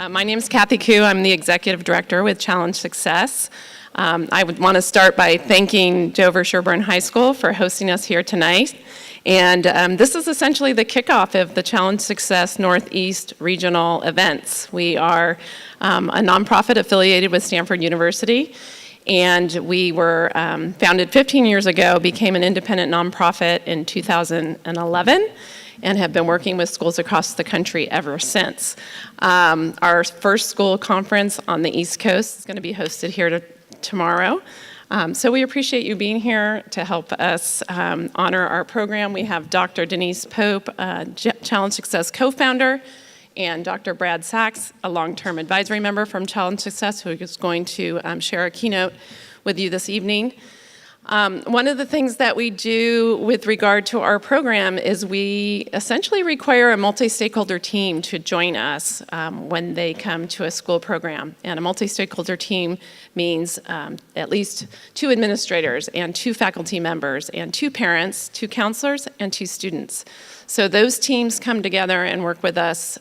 My name is Kathy Koo. I'm the Executive Director with Challenge Success. I would want to start by thanking Dover-Sherborn High School for hosting us here tonight. And this is essentially the kickoff of the Challenge Success Northeast Regional events. We are a nonprofit affiliated with Stanford University, and we were founded 15 years ago, became an independent nonprofit in 2011, and have been working with schools across the country ever since. Our first school conference on the East Coast is going to be hosted here tomorrow. So we appreciate you being here to help us honor our program. We have Dr. Denise Pope, Challenge Success co-founder, and Dr. Brad Sachs, a long-term advisory member from Challenge Success, who is going to share a keynote with you this evening. One of the things that we do with regard to our program is we essentially require a multi-stakeholder team to join us when they come to a school program. And a multi-stakeholder team means at least 2 administrators and 2 faculty members and 2 parents, 2 counselors, and 2 students. So those teams come together and work with us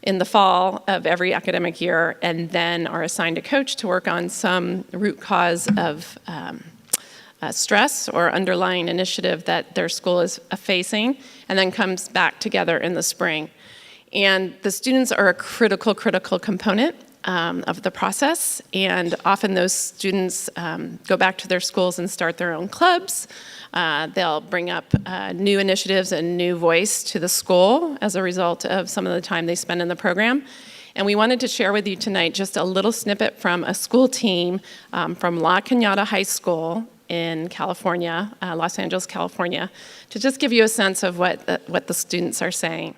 in the fall of every academic year, and then are assigned a coach to work on some root cause of stress or underlying initiative that their school is facing, and then comes back together in the spring. And the students are a critical component of the process, and often those students go back to their schools and start their own clubs. They'll bring up new initiatives and new voice to the school as a result of some of the time they spend in the program. And we wanted to share with you tonight just a little snippet from a school team from La Cañada High School in California, Los Angeles, California, to just give you a sense of what the students are saying.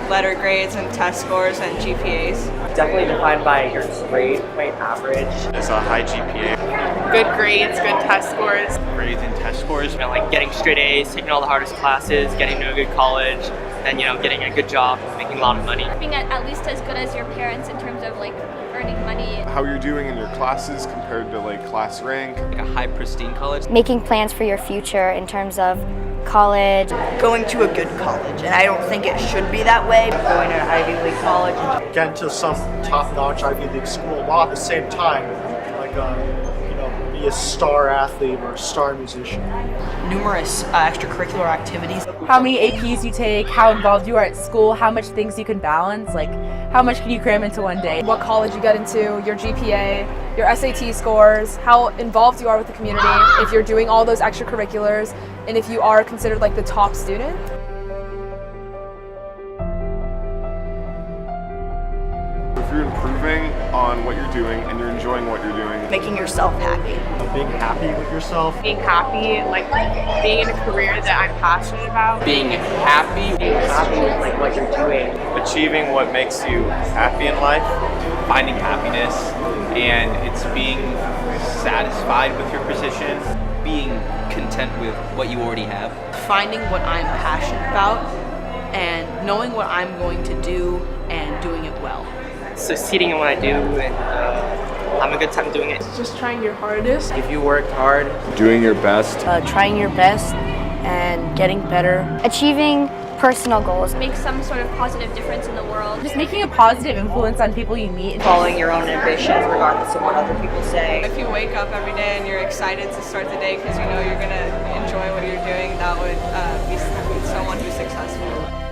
Letter grades and test scores and GPAs. Definitely defined by your grade point average. It's a high GPA. Good grades, good test scores. Grades and test scores. You know, like getting straight A's, taking all the hardest classes, getting to a good college, and getting a good job, making a lot of money. Being at least as good as your parents in terms of like earning money. How you're doing in your classes compared to like class rank. Like a high pristine college. Making plans for your future in terms of college. Going to a good college, and I don't think it should be that way. Going to an Ivy League college. Get into some top-notch Ivy League school while at the same time, like be a star athlete or a star musician. Numerous extracurricular activities. How many APs you take, how involved you are at school, how much things you can balance, like how much can you cram into one day. What college you get into, your GPA, your SAT scores, how involved you are with the community, if you're doing all those extracurriculars, and if you are considered like the top student. If you're improving on what you're doing and you're enjoying what you're doing. Making yourself happy. Being happy with yourself. Being happy, like being in a career that I'm passionate about. Being happy with like what you're doing. Achieving what makes you happy in life. Finding happiness, and it's being satisfied with your position. Being content with what you already have. Finding what I'm passionate about and knowing what I'm going to do and doing it well. Succeeding in what I do and having a good time doing it. Just trying your hardest. If you worked hard. Doing your best. Trying your best and getting better. Achieving personal goals. Make some sort of positive difference in the world. Just making a positive influence on people you meet. Following your own ambitions regardless of what other people say. If you wake up every day and you're excited to start the day because you know you're going to enjoy what you're doing, that would be someone who's successful.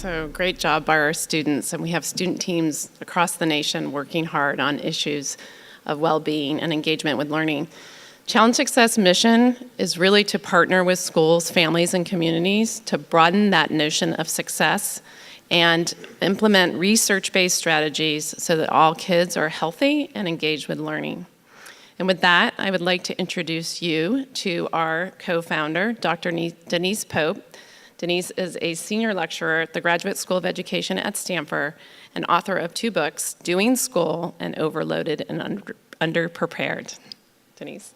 So great job by our students, and we have student teams across the nation working hard on issues of well-being and engagement with learning. Challenge Success mission is really to partner with schools, families, and communities to broaden that notion of success and implement research-based strategies so that all kids are healthy and engaged with learning. And with that, I would like to introduce you to our co-founder, Dr. Denise Pope. Denise is a senior lecturer at the Graduate School of Education at Stanford and author of 2 books, Doing School and Overloaded and Underprepared. Denise.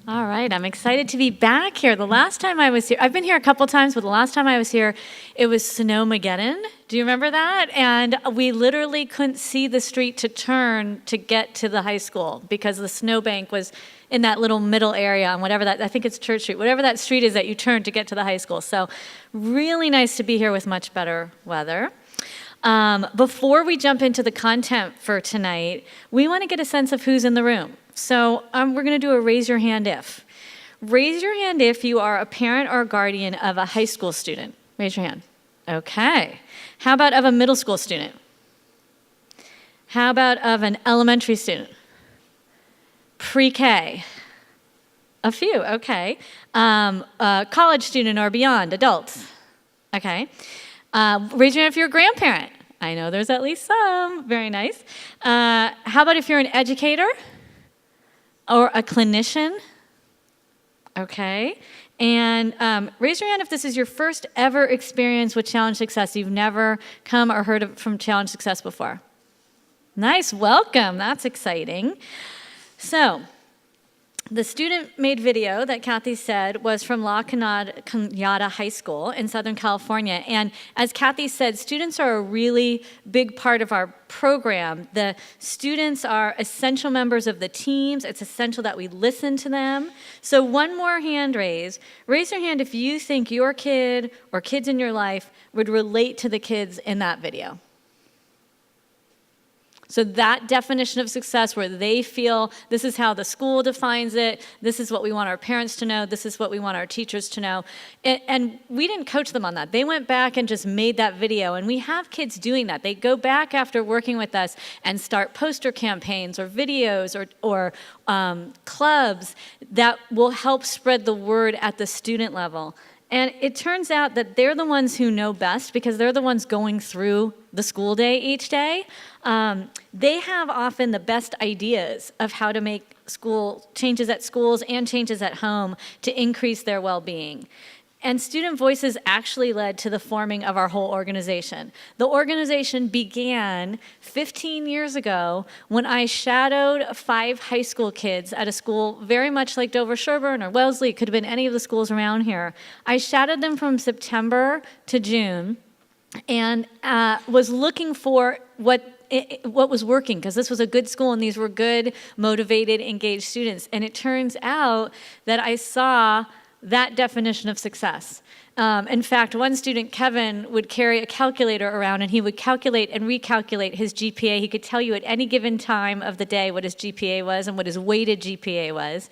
All right, I'm excited to be back here. The last time I was here, I've been here a couple times, but the last time I was here, it was Snowmageddon. Do you remember that? And we literally couldn't see the street to turn to get to the high school because the snowbank was in that little middle area on whatever that, I think it's Church Street, whatever that street is that you turn to get to the high school. So really nice to be here with much better weather. Before we jump into the content for tonight, we want to get a sense of who's in the room. So we're going to do a raise your hand if. Raise your hand if you are a parent or a guardian of a high school student. Raise your hand. Okay. How about of a middle school student? How about of an elementary student? Pre-K? A few, okay. A college student or beyond, adults? Okay. Raise your hand if you're a grandparent. I know there's at least some. Very nice. How about if you're an educator? Or a clinician? Okay. And raise your hand if this is your first ever experience with Challenge Success. You've never come or heard from Challenge Success before. Nice, welcome. That's exciting. So, the student-made video that Kathy said was from La Cañada High School in Southern California. And as Kathy said, students are a really big part of our program. The students are essential members of the teams. It's essential that we listen to them. So one more hand raise. Raise your hand if you think your kid or kids in your life would relate to the kids in that video. So that definition of success where they feel this is how the school defines it, this is what we want our parents to know, this is what we want our teachers to know. And we didn't coach them on that. They went back and just made that video. And we have kids doing that. They go back after working with us and start poster campaigns or videos or clubs that will help spread the word at the student level. And it turns out that they're the ones who know best because they're the ones going through the school day each day. They have often the best ideas of how to make school changes at schools and changes at home to increase their well-being. And student voices actually led to the forming of our whole organization. The organization began 15 years ago when I shadowed 5 high school kids at a school very much like Dover-Sherborn or Wellesley. It could have been any of the schools around here. I shadowed them from September to June and was looking for what was working, because this was a good school and these were good, motivated, engaged students. And it turns out that I saw that definition of success. In fact, one student, Kevin, would carry a calculator around and he would calculate and recalculate his GPA. He could tell you at any given time of the day what his GPA was and what his weighted GPA was.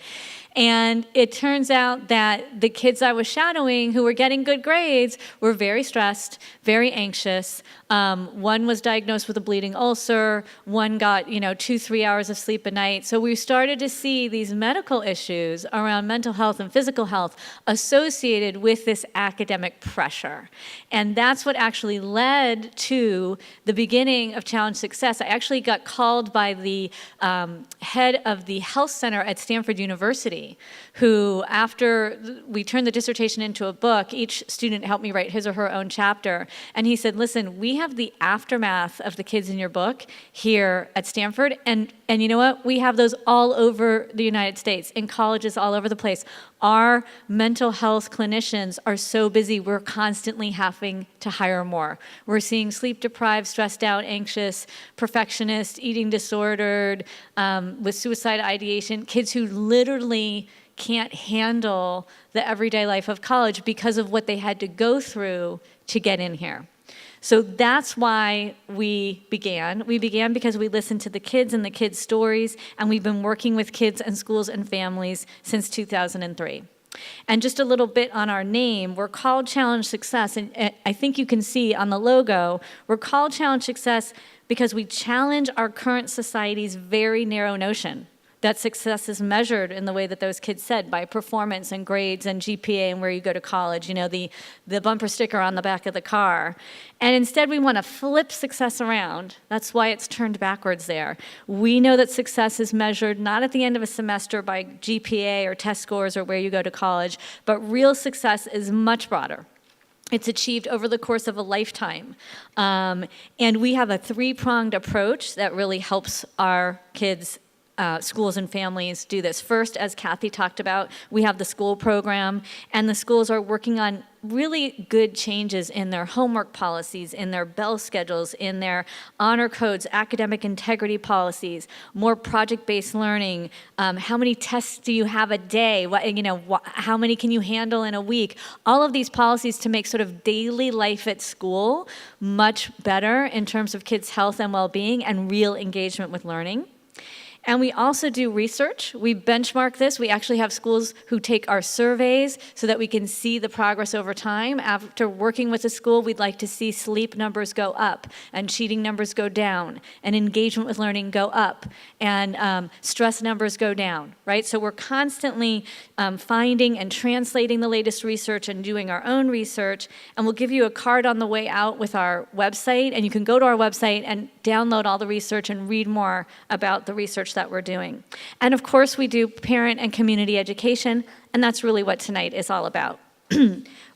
And it turns out that the kids I was shadowing who were getting good grades were very stressed, very anxious. One was diagnosed with a bleeding ulcer. One got, 2-3 hours of sleep a night. So we started to see these medical issues around mental health and physical health associated with this academic pressure. And that's what actually led to the beginning of Challenge Success. I actually got called by the head of the health center at Stanford University, who, after we turned the dissertation into a book, each student helped me write his or her own chapter. And he said, listen, we have the aftermath of the kids in your book here at Stanford. And you know what? We have those all over the United States, in colleges all over the place. Our mental health clinicians are so busy, we're constantly having to hire more. We're seeing sleep-deprived, stressed out, anxious, perfectionist, eating disordered, with suicide ideation, kids who literally can't handle the everyday life of college because of what they had to go through to get in here. So that's why we began. We began because we listened to the kids and the kids' stories, and we've been working with kids and schools and families since 2003. And just a little bit on our name, we're called Challenge Success, and I think you can see on the logo, we're called Challenge Success because we challenge our current society's very narrow notion that success is measured in the way that those kids said, by performance and grades and GPA and where you go to college, you know, the bumper sticker on the back of the car. And instead we want to flip success around. That's why it's turned backwards there. We know that success is measured not at the end of a semester by GPA or test scores or where you go to college, but real success is much broader. It's achieved over the course of a lifetime. And we have a three-pronged approach that really helps our kids, schools and families do this. First, as Kathy talked about, we have the school program, and the schools are working on really good changes in their homework policies, in their bell schedules, in their honor codes, academic integrity policies, more project-based learning. How many tests do you have a day? How many can you handle in a week? All of these policies to make sort of daily life at school much better in terms of kids' health and well-being and real engagement with learning. And we also do research. We benchmark this. We actually have schools who take our surveys so that we can see the progress over time. After working with a school, we'd like to see sleep numbers go up and cheating numbers go down and engagement with learning go up and stress numbers go down, right? So we're constantly finding and translating the latest research and doing our own research. And we'll give you a card on the way out with our website. And you can go to our website and download all the research and read more about the research that we're doing. And of course, we do parent and community education, and that's really what tonight is all about.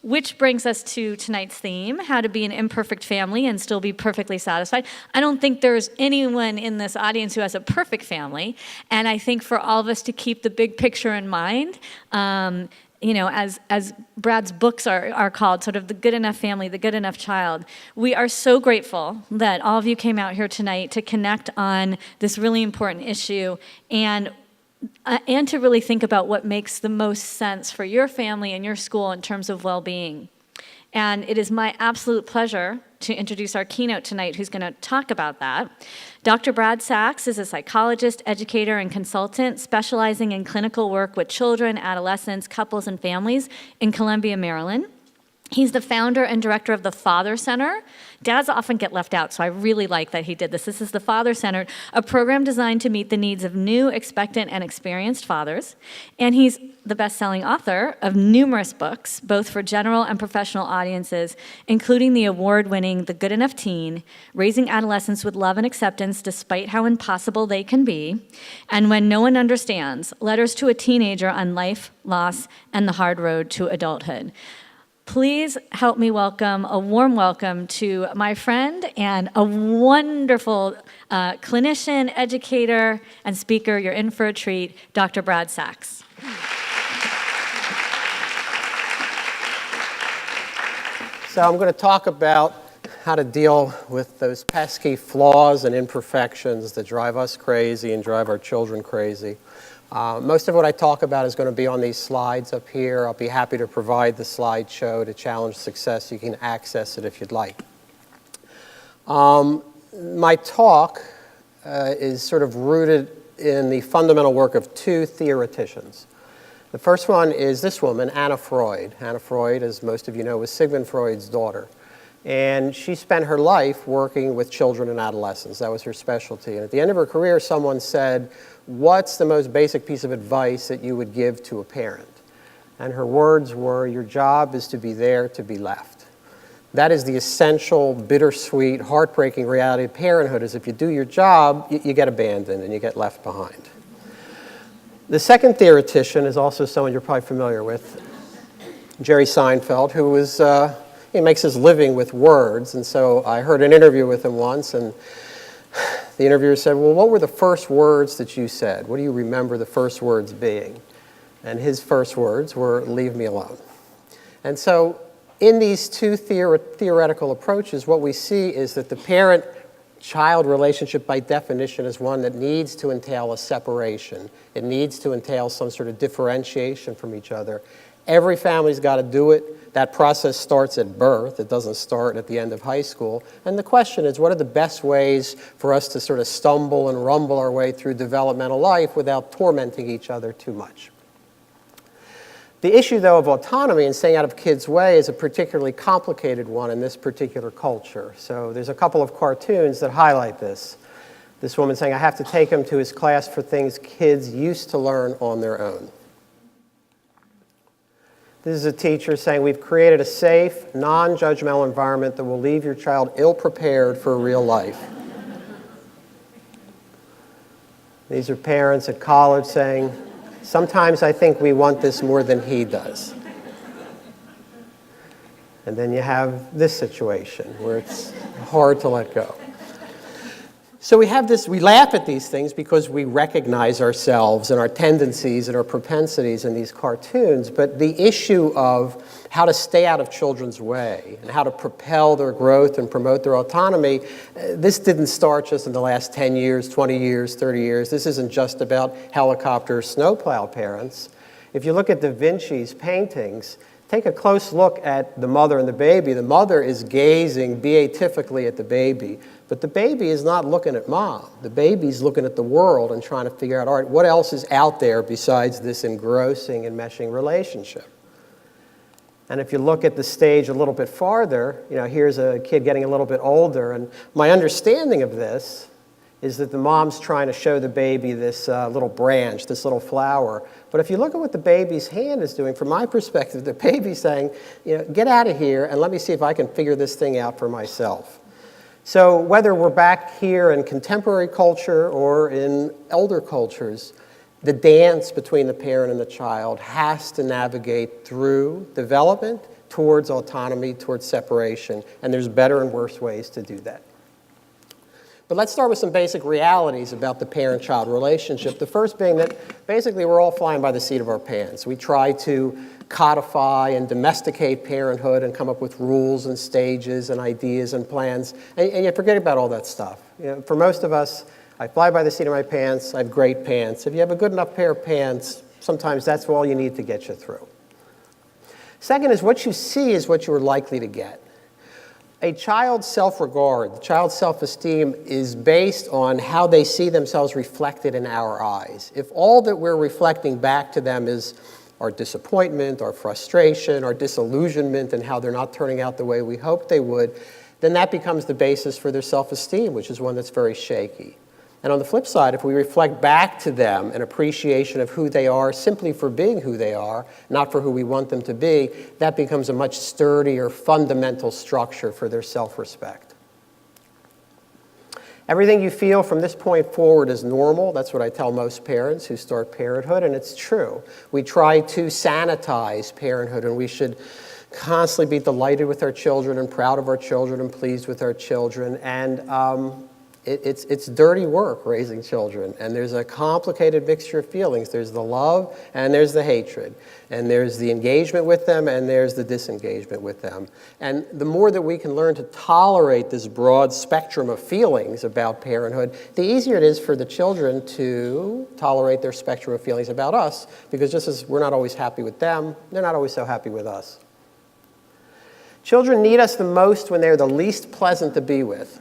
Which brings us to tonight's theme, how to be an imperfect family and still be perfectly satisfied. I don't think there's anyone in this audience who has a perfect family, and I think for all of us to keep the big picture in mind, as Brad's books are called, sort of the good enough family, the good enough child. We are so grateful that all of you came out here tonight to connect on this really important issue and to really think about what makes the most sense for your family and your school in terms of well-being. And it is my absolute pleasure to introduce our keynote tonight, who's going to talk about that. Dr. Brad Sachs is a psychologist, educator, and consultant specializing in clinical work with children, adolescents, couples, and families in Columbia, Maryland. He's the founder and director of the Father Center. Dads often get left out, so I really like that he did this. This is the Father Center, a program designed to meet the needs of new, expectant, and experienced fathers. And he's the best-selling author of numerous books, both for general and professional audiences, including the award-winning The Good Enough Teen, Raising Adolescents with Love and Acceptance Despite How Impossible They Can Be, and When No One Understands, Letters to a Teenager on Life, Loss, and the Hard Road to Adulthood. Please help me welcome, a warm welcome to my friend and a wonderful clinician, educator, and speaker. You're in for a treat, Dr. Brad Sachs. So I'm going to talk about how to deal with those pesky flaws and imperfections that drive us crazy and drive our children crazy. Most of what I talk about is going to be on these slides up here. I'll be happy to provide the slideshow to Challenge Success. You can access it if you'd like. My talk is sort of rooted in the fundamental work of two theoreticians. The first one is this woman, Anna Freud. Anna Freud, as most of you know, was Sigmund Freud's daughter. And she spent her life working with children and adolescents. That was her specialty. And at the end of her career, someone said, "What's the most basic piece of advice that you would give to a parent?" And her words were, "Your job is to be there to be left." That is the essential, bittersweet, heartbreaking reality of parenthood, is if you do your job, you get abandoned and you get left behind. The second theoretician is also someone you're probably familiar with, Jerry Seinfeld, who was, he makes his living with words. And so I heard an interview with him once, and the interviewer said, "Well, what were the first words that you said? What do you remember the first words being?" And his first words were, "Leave me alone." And so in these two theoretical approaches, what we see is that the parent-child relationship by definition is one that needs to entail a separation. It needs to entail some sort of differentiation from each other. Every family's got to do it. That process starts at birth. It doesn't start at the end of high school. And the question is, what are the best ways for us to sort of stumble and rumble our way through developmental life without tormenting each other too much? The issue, though, of autonomy and staying out of kids' way is a particularly complicated one in this particular culture. So there's a couple of cartoons that highlight this. This woman saying, I have to take him to his class for things kids used to learn on their own. This is a teacher saying, we've created a safe, non-judgmental environment that will leave your child ill-prepared for real life. These are parents at college saying, sometimes I think we want this more than he does. And then you have this situation where it's hard to let go. So we have this, we laugh at these things because we recognize ourselves and our tendencies and our propensities in these cartoons, but the issue of how to stay out of children's way and how to propel their growth and promote their autonomy, this didn't start just in the last 10 years, 20 years, 30 years. This isn't just about helicopter snowplow parents. If you look at Da Vinci's paintings, take a close look at the mother and the baby. The mother is gazing beatifically at the baby, but the baby is not looking at mom. The baby's looking at the world and trying to figure out, all right, what else is out there besides this engrossing and meshing relationship? And if you look at the stage a little bit farther, here's a kid getting a little bit older, and my understanding of this is that the mom's trying to show the baby this little branch, this little flower. But if you look at what the baby's hand is doing, from my perspective, the baby's saying, get out of here and let me see if I can figure this thing out for myself. So whether we're back here in contemporary culture or in elder cultures, the dance between the parent and the child has to navigate through development towards autonomy, towards separation, and there's better and worse ways to do that. But let's start with some basic realities about the parent-child relationship. The first being that basically we're all flying by the seat of our pants. We try to codify and domesticate parenthood and come up with rules and stages and ideas and plans, and you forget about all that stuff. For most of us, I fly by the seat of my pants, I have great pants. If you have a good enough pair of pants, sometimes that's all you need to get you through. Second is what you see is what you're likely to get. A child's self-regard, the child's self-esteem is based on how they see themselves reflected in our eyes. If all that we're reflecting back to them is our disappointment, our frustration, our disillusionment, and how they're not turning out the way we hoped they would, then that becomes the basis for their self-esteem, which is one that's very shaky. And on the flip side, if we reflect back to them an appreciation of who they are simply for being who they are, not for who we want them to be, that becomes a much sturdier, fundamental structure for their self-respect. Everything you feel from this point forward is normal. That's what I tell most parents who start parenthood, and it's true. We try to sanitize parenthood, and we should constantly be delighted with our children and proud of our children and pleased with our children. And it's dirty work raising children, and there's a complicated mixture of feelings. There's the love and there's the hatred, and there's the engagement with them and there's the disengagement with them. And the more that we can learn to tolerate this broad spectrum of feelings about parenthood, the easier it is for the children to tolerate their spectrum of feelings about us, because just as we're not always happy with them, they're not always so happy with us. Children need us the most when they're the least pleasant to be with.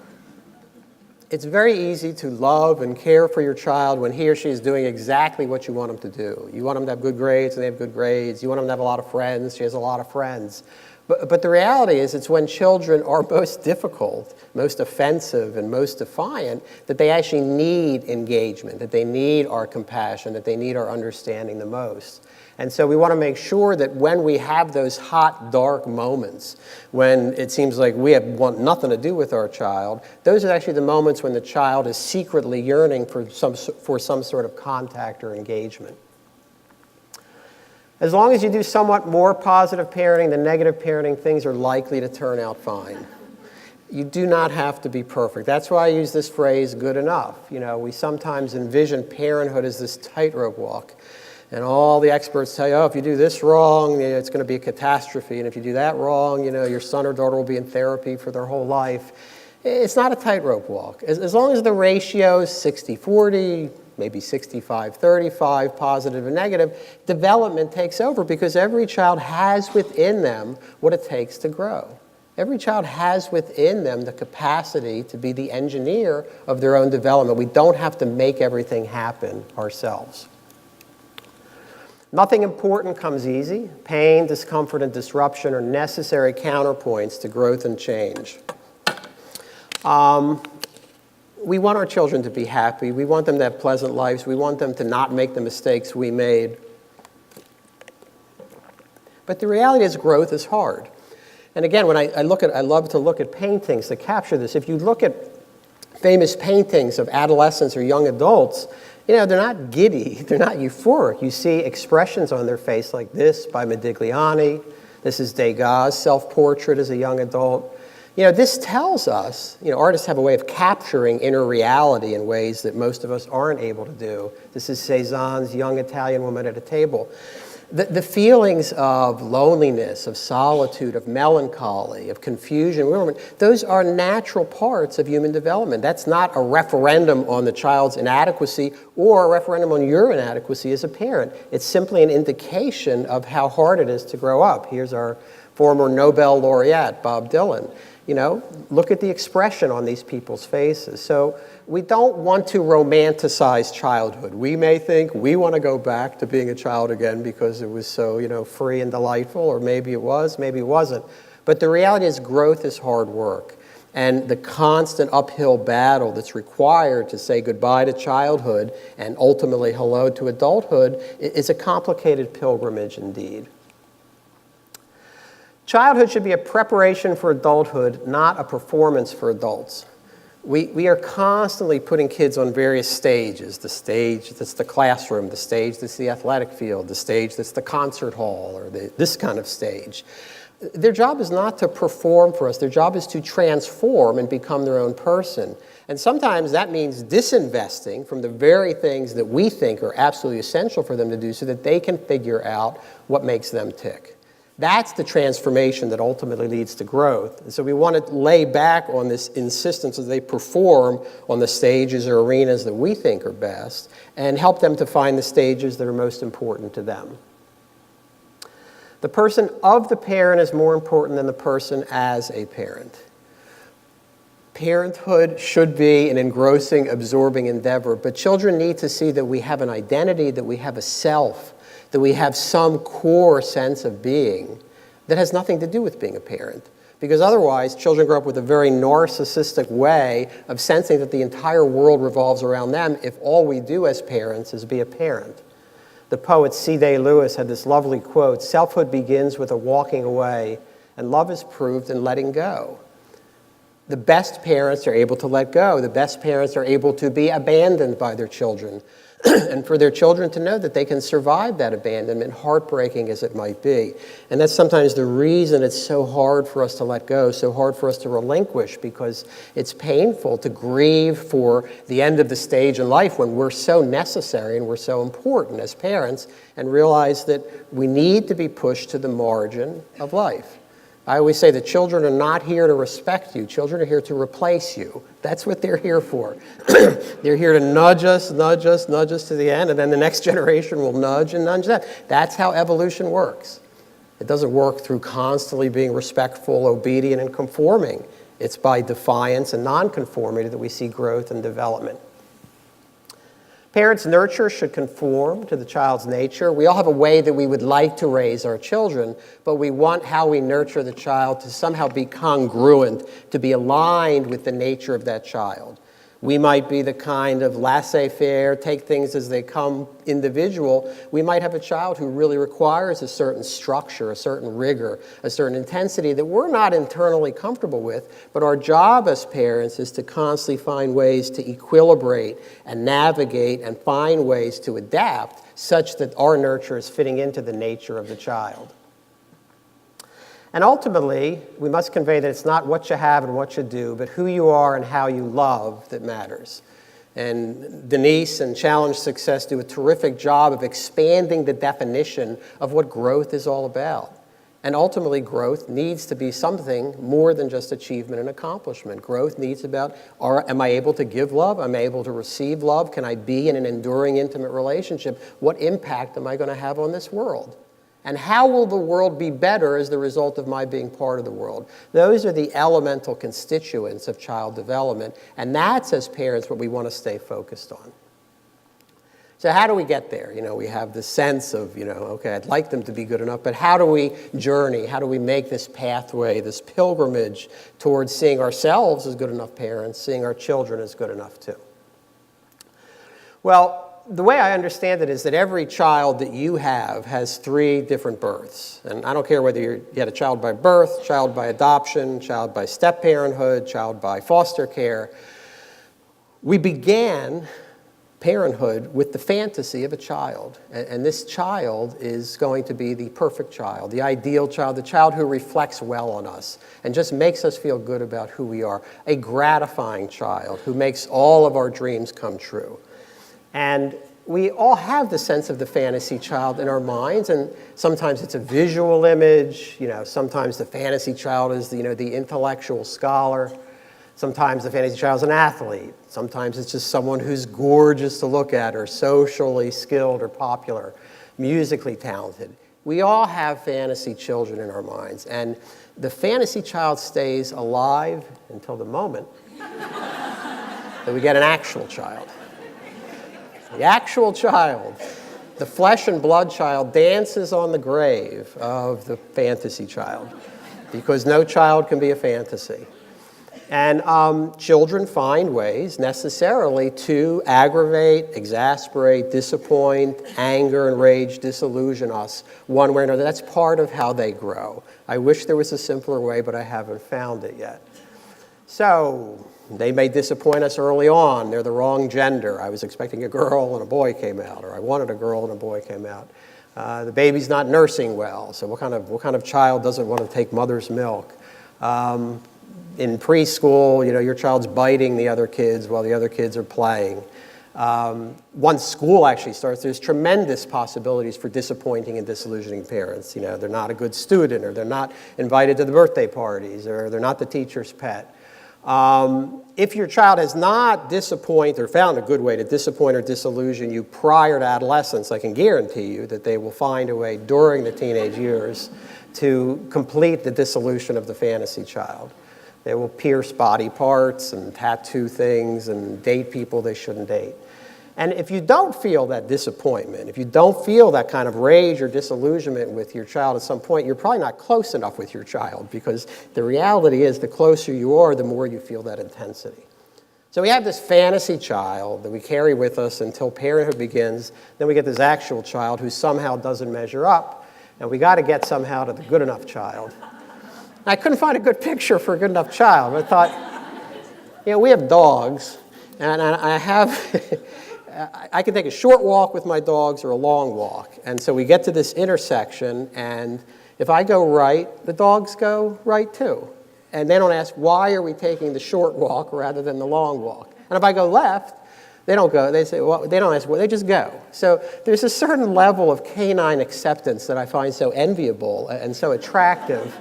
It's very easy to love and care for your child when he or she is doing exactly what you want them to do. You want them to have good grades, and they have good grades. You want them to have a lot of friends, she has a lot of friends. But the reality is it's when children are most difficult, most offensive, and most defiant that they actually need engagement, that they need our compassion, that they need our understanding the most. And so we want to make sure that when we have those hot, dark moments, when it seems like we want nothing to do with our child, those are actually the moments when the child is secretly yearning for some sort of contact or engagement. As long as you do somewhat more positive parenting than negative parenting, things are likely to turn out fine. You do not have to be perfect. That's why I use this phrase, good enough. We sometimes envision parenthood as this tightrope walk. And all the experts tell you, if you do this wrong, it's going to be a catastrophe. And if you do that wrong, your son or daughter will be in therapy for their whole life. It's not a tightrope walk. As long as the ratio is 60-40, maybe 65-35, positive and negative, development takes over because every child has within them what it takes to grow. Every child has within them the capacity to be the engineer of their own development. We don't have to make everything happen ourselves. Nothing important comes easy. Pain, discomfort, and disruption are necessary counterpoints to growth and change. We want our children to be happy. We want them to have pleasant lives. We want them to not make the mistakes we made. But the reality is growth is hard. And again, when I love to look at paintings to capture this. If you look at famous paintings of adolescents or young adults, they're not giddy, they're not euphoric. You see expressions on their face like this by Modigliani. This is Degas' self-portrait as a young adult. This tells us, artists have a way of capturing inner reality in ways that most of us aren't able to do. This is Cézanne's Young Italian Woman at a Table. The feelings of loneliness, of solitude, of melancholy, of confusion, those are natural parts of human development. That's not a referendum on the child's inadequacy or a referendum on your inadequacy as a parent. It's simply an indication of how hard it is to grow up. Here's our former Nobel laureate, Bob Dylan. Look at the expression on these people's faces. So we don't want to romanticize childhood. We may think we want to go back to being a child again because it was so, free and delightful, or maybe it was, maybe it wasn't. But the reality is growth is hard work. And the constant uphill battle that's required to say goodbye to childhood and ultimately hello to adulthood is a complicated pilgrimage indeed. Childhood should be a preparation for adulthood, not a performance for adults. We are constantly putting kids on various stages. The stage that's the classroom, the stage that's the athletic field, the stage that's the concert hall, or this kind of stage. Their job is not to perform for us. Their job is to transform and become their own person. And sometimes that means disinvesting from the very things that we think are absolutely essential for them to do so that they can figure out what makes them tick. That's the transformation that ultimately leads to growth. And so we want to lay back on this insistence that they perform on the stages or arenas that we think are best and help them to find the stages that are most important to them. The person of the parent is more important than the person as a parent. Parenthood should be an engrossing, absorbing endeavor, but children need to see that we have an identity, that we have a self, that we have some core sense of being that has nothing to do with being a parent. Because otherwise, children grow up with a very narcissistic way of sensing that the entire world revolves around them if all we do as parents is be a parent. The poet C.D. Lewis had this lovely quote, "Selfhood begins with a walking away, and love is proved in letting go." The best parents are able to let go. The best parents are able to be abandoned by their children. And for their children to know that they can survive that abandonment, heartbreaking as it might be. And that's sometimes the reason it's so hard for us to let go, so hard for us to relinquish, because it's painful to grieve for the end of the stage in life when we're so necessary and we're so important as parents, and realize that we need to be pushed to the margin of life. I always say that children are not here to respect you. Children are here to replace you. That's what they're here for. They're here to nudge us to the end, and then the next generation will nudge and nudge them. That's how evolution works. It doesn't work through constantly being respectful, obedient, and conforming. It's by defiance and nonconformity that we see growth and development. Parents' nurture should conform to the child's nature. We all have a way that we would like to raise our children, but we want how we nurture the child to somehow be congruent, to be aligned with the nature of that child. We might be the kind of laissez-faire, take things as they come individual. We might have a child who really requires a certain structure, a certain rigor, a certain intensity that we're not internally comfortable with, but our job as parents is to constantly find ways to equilibrate and navigate and find ways to adapt such that our nurture is fitting into the nature of the child. And ultimately, we must convey that it's not what you have and what you do, but who you are and how you love that matters. And Denise and Challenge Success do a terrific job of expanding the definition of what growth is all about. And ultimately, growth needs to be something more than just achievement and accomplishment. Growth needs about, am I able to give love? Am I able to receive love? Can I be in an enduring, intimate relationship? What impact am I going to have on this world? And how will the world be better as the result of my being part of the world? Those are the elemental constituents of child development, and that's, as parents, what we want to stay focused on. So how do we get there? We have this sense of, okay, I'd like them to be good enough, but how do we journey? How do we make this pathway, this pilgrimage towards seeing ourselves as good enough parents, seeing our children as good enough too? Well, the way I understand it is that every child that you have has 3 different births. And I don't care whether you had a child by birth, child by adoption, child by step-parenthood, child by foster care. We began parenthood with the fantasy of a child. And this child is going to be the perfect child, the ideal child, the child who reflects well on us and just makes us feel good about who we are, a gratifying child who makes all of our dreams come true. And we all have the sense of the fantasy child in our minds, and sometimes it's a visual image, sometimes the fantasy child is the intellectual scholar. Sometimes the fantasy child is an athlete. Sometimes it's just someone who's gorgeous to look at or socially skilled or popular, musically talented. We all have fantasy children in our minds, and the fantasy child stays alive until the moment that we get an actual child. The actual child, the flesh and blood child, dances on the grave of the fantasy child because no child can be a fantasy. And children find ways necessarily to aggravate, exasperate, disappoint, anger, and rage, disillusion us one way or another. That's part of how they grow. I wish there was a simpler way, but I haven't found it yet. So they may disappoint us early on. They're the wrong gender. I was expecting a girl and a boy came out, or I wanted a girl and a boy came out. The baby's not nursing well, so what kind of child doesn't want to take mother's milk? In preschool, your child's biting the other kids while the other kids are playing. Once school actually starts, there's tremendous possibilities for disappointing and disillusioning parents. They're not a good student, or they're not invited to the birthday parties, or they're not the teacher's pet. If your child has not disappointed or found a good way to disappoint or disillusion you prior to adolescence, I can guarantee you that they will find a way during the teenage years to complete the dissolution of the fantasy child. They will pierce body parts and tattoo things and date people they shouldn't date. And if you don't feel that disappointment, if you don't feel that kind of rage or disillusionment with your child at some point, you're probably not close enough with your child, because the reality is the closer you are, the more you feel that intensity. So we have this fantasy child that we carry with us until parenthood begins. Then we get this actual child who somehow doesn't measure up. And we got to get somehow to the good enough child. I couldn't find a good picture for a good enough child. I thought, we have dogs, and I have, I can take a short walk with my dogs or a long walk. And so we get to this intersection, and if I go right, the dogs go right too. And they don't ask, why are we taking the short walk rather than the long walk? And if I go left, they don't go. They say, well, they don't ask, well, they just go. So there's a certain level of canine acceptance that I find so enviable and so attractive.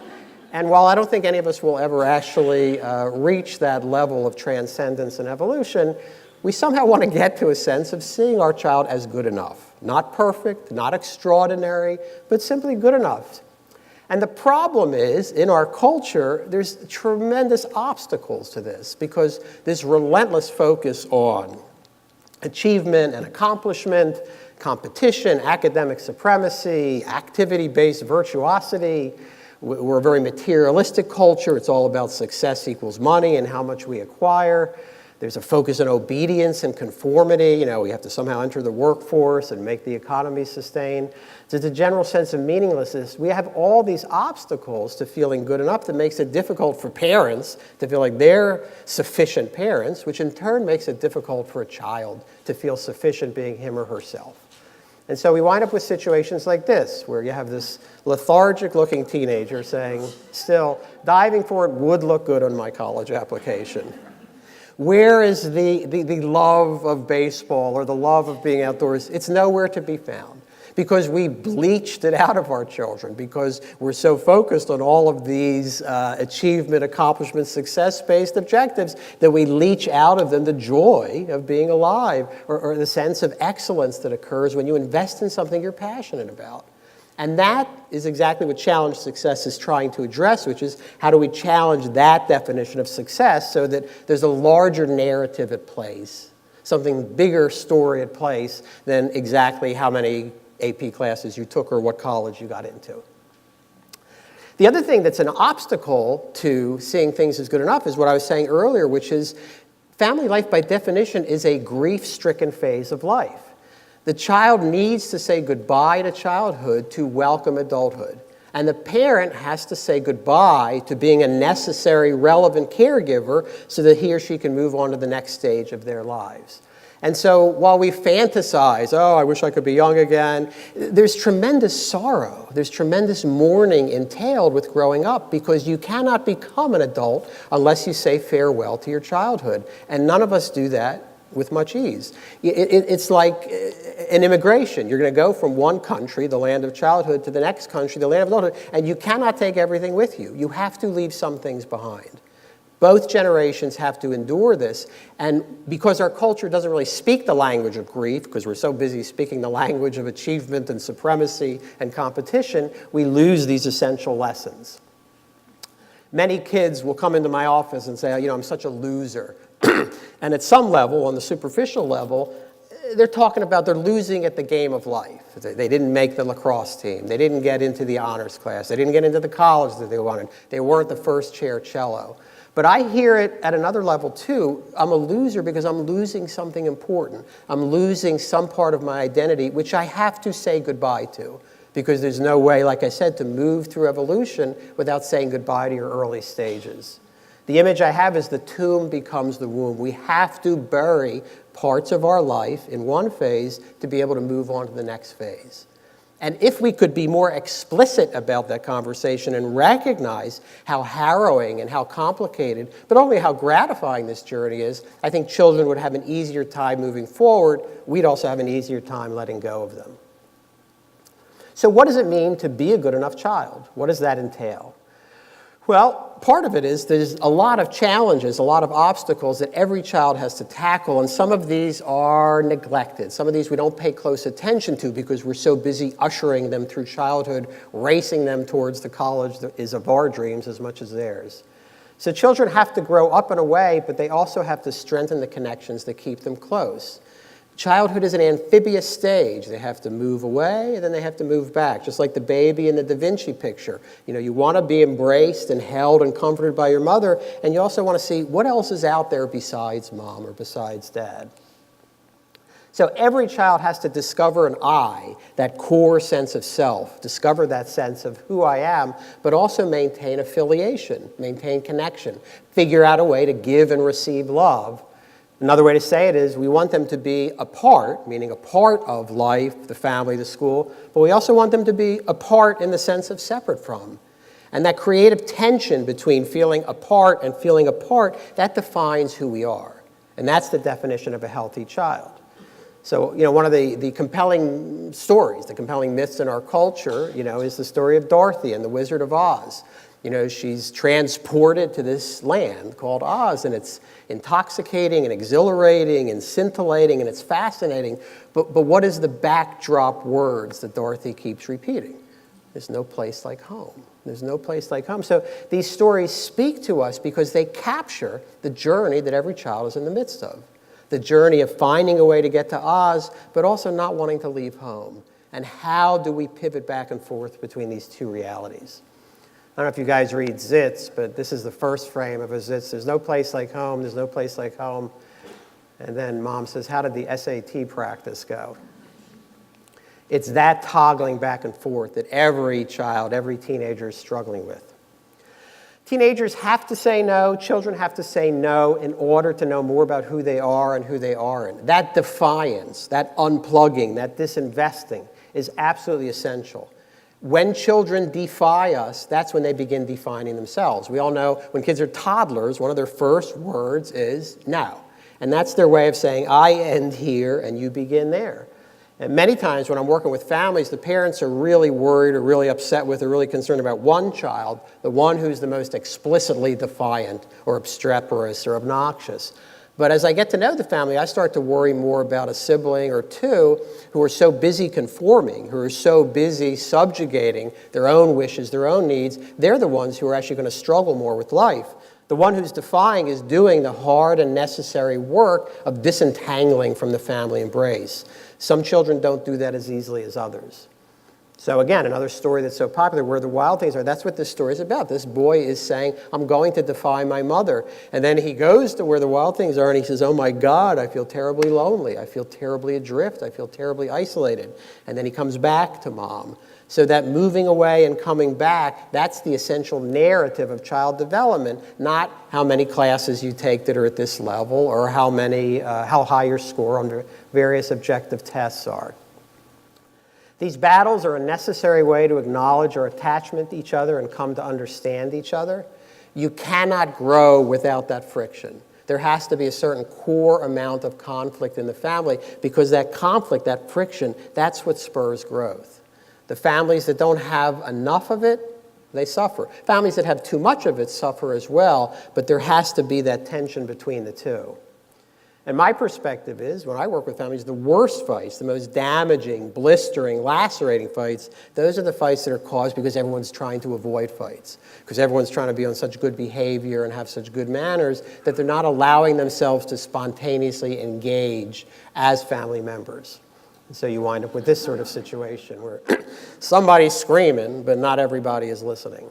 And while I don't think any of us will ever actually reach that level of transcendence and evolution, we somehow want to get to a sense of seeing our child as good enough. Not perfect, not extraordinary, but simply good enough. And the problem is, in our culture, there's tremendous obstacles to this, because this relentless focus on achievement and accomplishment, competition, academic supremacy, activity-based virtuosity. We're a very materialistic culture. It's all about success equals money and how much we acquire. There's a focus on obedience and conformity. We have to somehow enter the workforce and make the economy sustain. There's a general sense of meaninglessness. We have all these obstacles to feeling good enough that makes it difficult for parents to feel like they're sufficient parents, which in turn makes it difficult for a child to feel sufficient being him or herself. And so we wind up with situations like this, where you have this lethargic-looking teenager saying, still, diving for it would look good on my college application. Where is the love of baseball or the love of being outdoors? It's nowhere to be found. because we bleached it out of our children, because we're so focused on all of these achievement, accomplishment, success-based objectives that we leach out of them the joy of being alive, or the sense of excellence that occurs when you invest in something you're passionate about. And that is exactly what Challenge Success is trying to address, which is how do we challenge that definition of success so that there's a larger narrative at place, something bigger story at place than exactly how many AP classes you took or what college you got into. The other thing that's an obstacle to seeing things as good enough is what I was saying earlier, which is family life by definition is a grief-stricken phase of life. The child needs to say goodbye to childhood to welcome adulthood. And the parent has to say goodbye to being a necessary, relevant caregiver so that he or she can move on to the next stage of their lives. And so while we fantasize, oh, I wish I could be young again, there's tremendous sorrow. There's tremendous mourning entailed with growing up because you cannot become an adult unless you say farewell to your childhood. And none of us do that with much ease. It's like an immigration. You're going to go from one country, the land of childhood, to the next country, the land of adulthood, and you cannot take everything with you. You have to leave some things behind. Both generations have to endure this, and because our culture doesn't really speak the language of grief, because we're so busy speaking the language of achievement and supremacy and competition, we lose these essential lessons. Many kids will come into my office and say, I'm such a loser. And at some level, on the superficial level, they're talking about they're losing at the game of life. They didn't make the lacrosse team. They didn't get into the honors class. They didn't get into the college that they wanted. They weren't the first chair cello. But I hear it at another level, too. I'm a loser because I'm losing something important. I'm losing some part of my identity, which I have to say goodbye to, because there's no way, like I said, to move through evolution without saying goodbye to your early stages. The image I have is the tomb becomes the womb. We have to bury parts of our life in one phase to be able to move on to the next phase. And if we could be more explicit about that conversation and recognize how harrowing and how complicated, but only how gratifying this journey is, I think children would have an easier time moving forward. We'd also have an easier time letting go of them. So what does it mean to be a good enough child? What does that entail? Well, part of it is there's a lot of challenges, a lot of obstacles that every child has to tackle, and some of these are neglected. Some of these we don't pay close attention to because we're so busy ushering them through childhood, racing them towards the college that is of our dreams as much as theirs. So children have to grow up in a way, but they also have to strengthen the connections that keep them close. Childhood is an amphibious stage. They have to move away, and then they have to move back, just like the baby in the Da Vinci picture. You want to be embraced and held and comforted by your mother, and you also want to see what else is out there besides mom or besides dad. So every child has to discover an I, that core sense of self, discover that sense of who I am, but also maintain affiliation, maintain connection, figure out a way to give and receive love. Another way to say it is we want them to be a part, meaning a part of life, the family, the school, but we also want them to be a part in the sense of separate from. And that creative tension between feeling apart and feeling a part, that defines who we are. And that's the definition of a healthy child. So, one of the compelling stories, the compelling myths in our culture, is the story of Dorothy and the Wizard of Oz. She's transported to this land called Oz, and it's intoxicating and exhilarating and scintillating, and it's fascinating. But what is the backdrop words that Dorothy keeps repeating? There's no place like home. There's no place like home. So these stories speak to us because they capture the journey that every child is in the midst of. The journey of finding a way to get to Oz, but also not wanting to leave home. And how do we pivot back and forth between these two realities? I don't know if you guys read Zits, but this is the first frame of a Zits. There's no place like home. There's no place like home. And then mom says, how did the SAT practice go? It's that toggling back and forth that every child, every teenager is struggling with. Teenagers have to say no. Children have to say no in order to know more about who they are and who they aren't. That defiance, that unplugging, that disinvesting is absolutely essential. When children defy us, that's when they begin defining themselves. We all know when kids are toddlers, one of their first words is no. And that's their way of saying, I end here and you begin there. And many times when I'm working with families, the parents are really worried or really upset with or really concerned about one child, the one who's the most explicitly defiant or obstreperous or obnoxious. But as I get to know the family, I start to worry more about a sibling or two who are so busy conforming, who are so busy subjugating their own wishes, their own needs. They're the ones who are actually going to struggle more with life. The one who's defying is doing the hard and necessary work of disentangling from the family embrace. Some children don't do that as easily as others. So again, another story that's so popular, Where the Wild Things Are, that's what this story is about. This boy is saying, I'm going to defy my mother. And then he goes to where the wild things are and he says, oh my God, I feel terribly lonely. I feel terribly adrift. I feel terribly isolated. And then he comes back to mom. So that moving away and coming back, that's the essential narrative of child development, not how many classes you take that are at this level or how high your score under various objective tests are. These battles are a necessary way to acknowledge our attachment to each other and come to understand each other. You cannot grow without that friction. There has to be a certain core amount of conflict in the family because that conflict, that friction, that's what spurs growth. The families that don't have enough of it, they suffer. Families that have too much of it suffer as well, but there has to be that tension between the two. And my perspective is, when I work with families, the worst fights, the most damaging, blistering, lacerating fights, those are the fights that are caused because everyone's trying to avoid fights, because everyone's trying to be on such good behavior and have such good manners that they're not allowing themselves to spontaneously engage as family members. And so you wind up with this sort of situation where somebody's screaming, but not everybody is listening.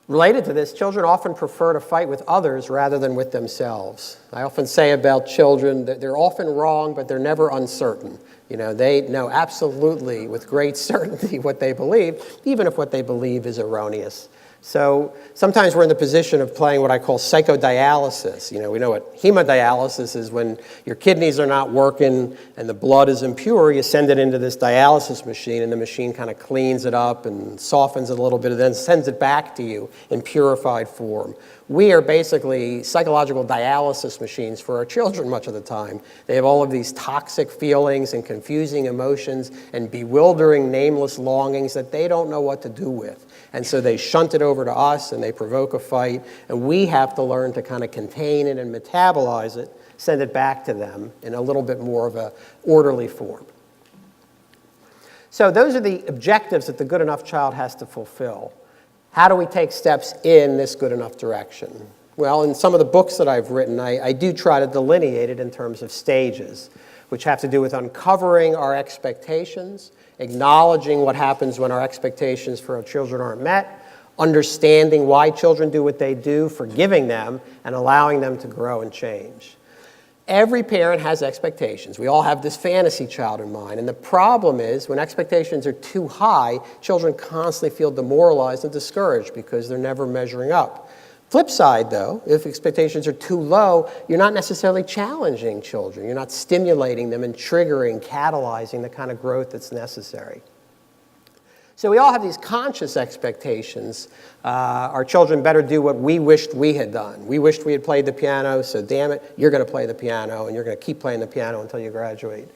Related to this, children often prefer to fight with others rather than with themselves. I often say about children that they're often wrong, but they're never uncertain. You know, they know absolutely with great certainty what they believe, even if what they believe is erroneous. So sometimes we're in the position of playing what I call psychodialysis. You know, we know what hemodialysis is. When your kidneys are not working and the blood is impure, you send it into this dialysis machine and the machine kind of cleans it up and softens it a little bit and then sends it back to you in purified form. We are basically psychological dialysis machines for our children much of the time. They have all of these toxic feelings and confusing emotions and bewildering, nameless longings that they don't know what to do with. And so they shunt it over to us and they provoke a fight, and we have to learn to kind of contain it and metabolize it, send it back to them in a little bit more of an orderly form. So those are the objectives that the good enough child has to fulfill. How do we take steps in this good enough direction? Well, in some of the books that I've written, I do try to delineate it in terms of stages, which have to do with uncovering our expectations, acknowledging what happens when our expectations for our children aren't met, understanding why children do what they do, forgiving them, and allowing them to grow and change. Every parent has expectations. We all have this fantasy child in mind. And the problem is when expectations are too high, children constantly feel demoralized and discouraged because they're never measuring up. Flip side, though, if expectations are too low, you're not necessarily challenging children. You're not stimulating them and triggering, catalyzing the kind of growth that's necessary. So we all have these conscious expectations. Our children better do what we wished we had done. We wished we had played the piano, so damn it, you're going to play the piano, and you're going to keep playing the piano until you graduate.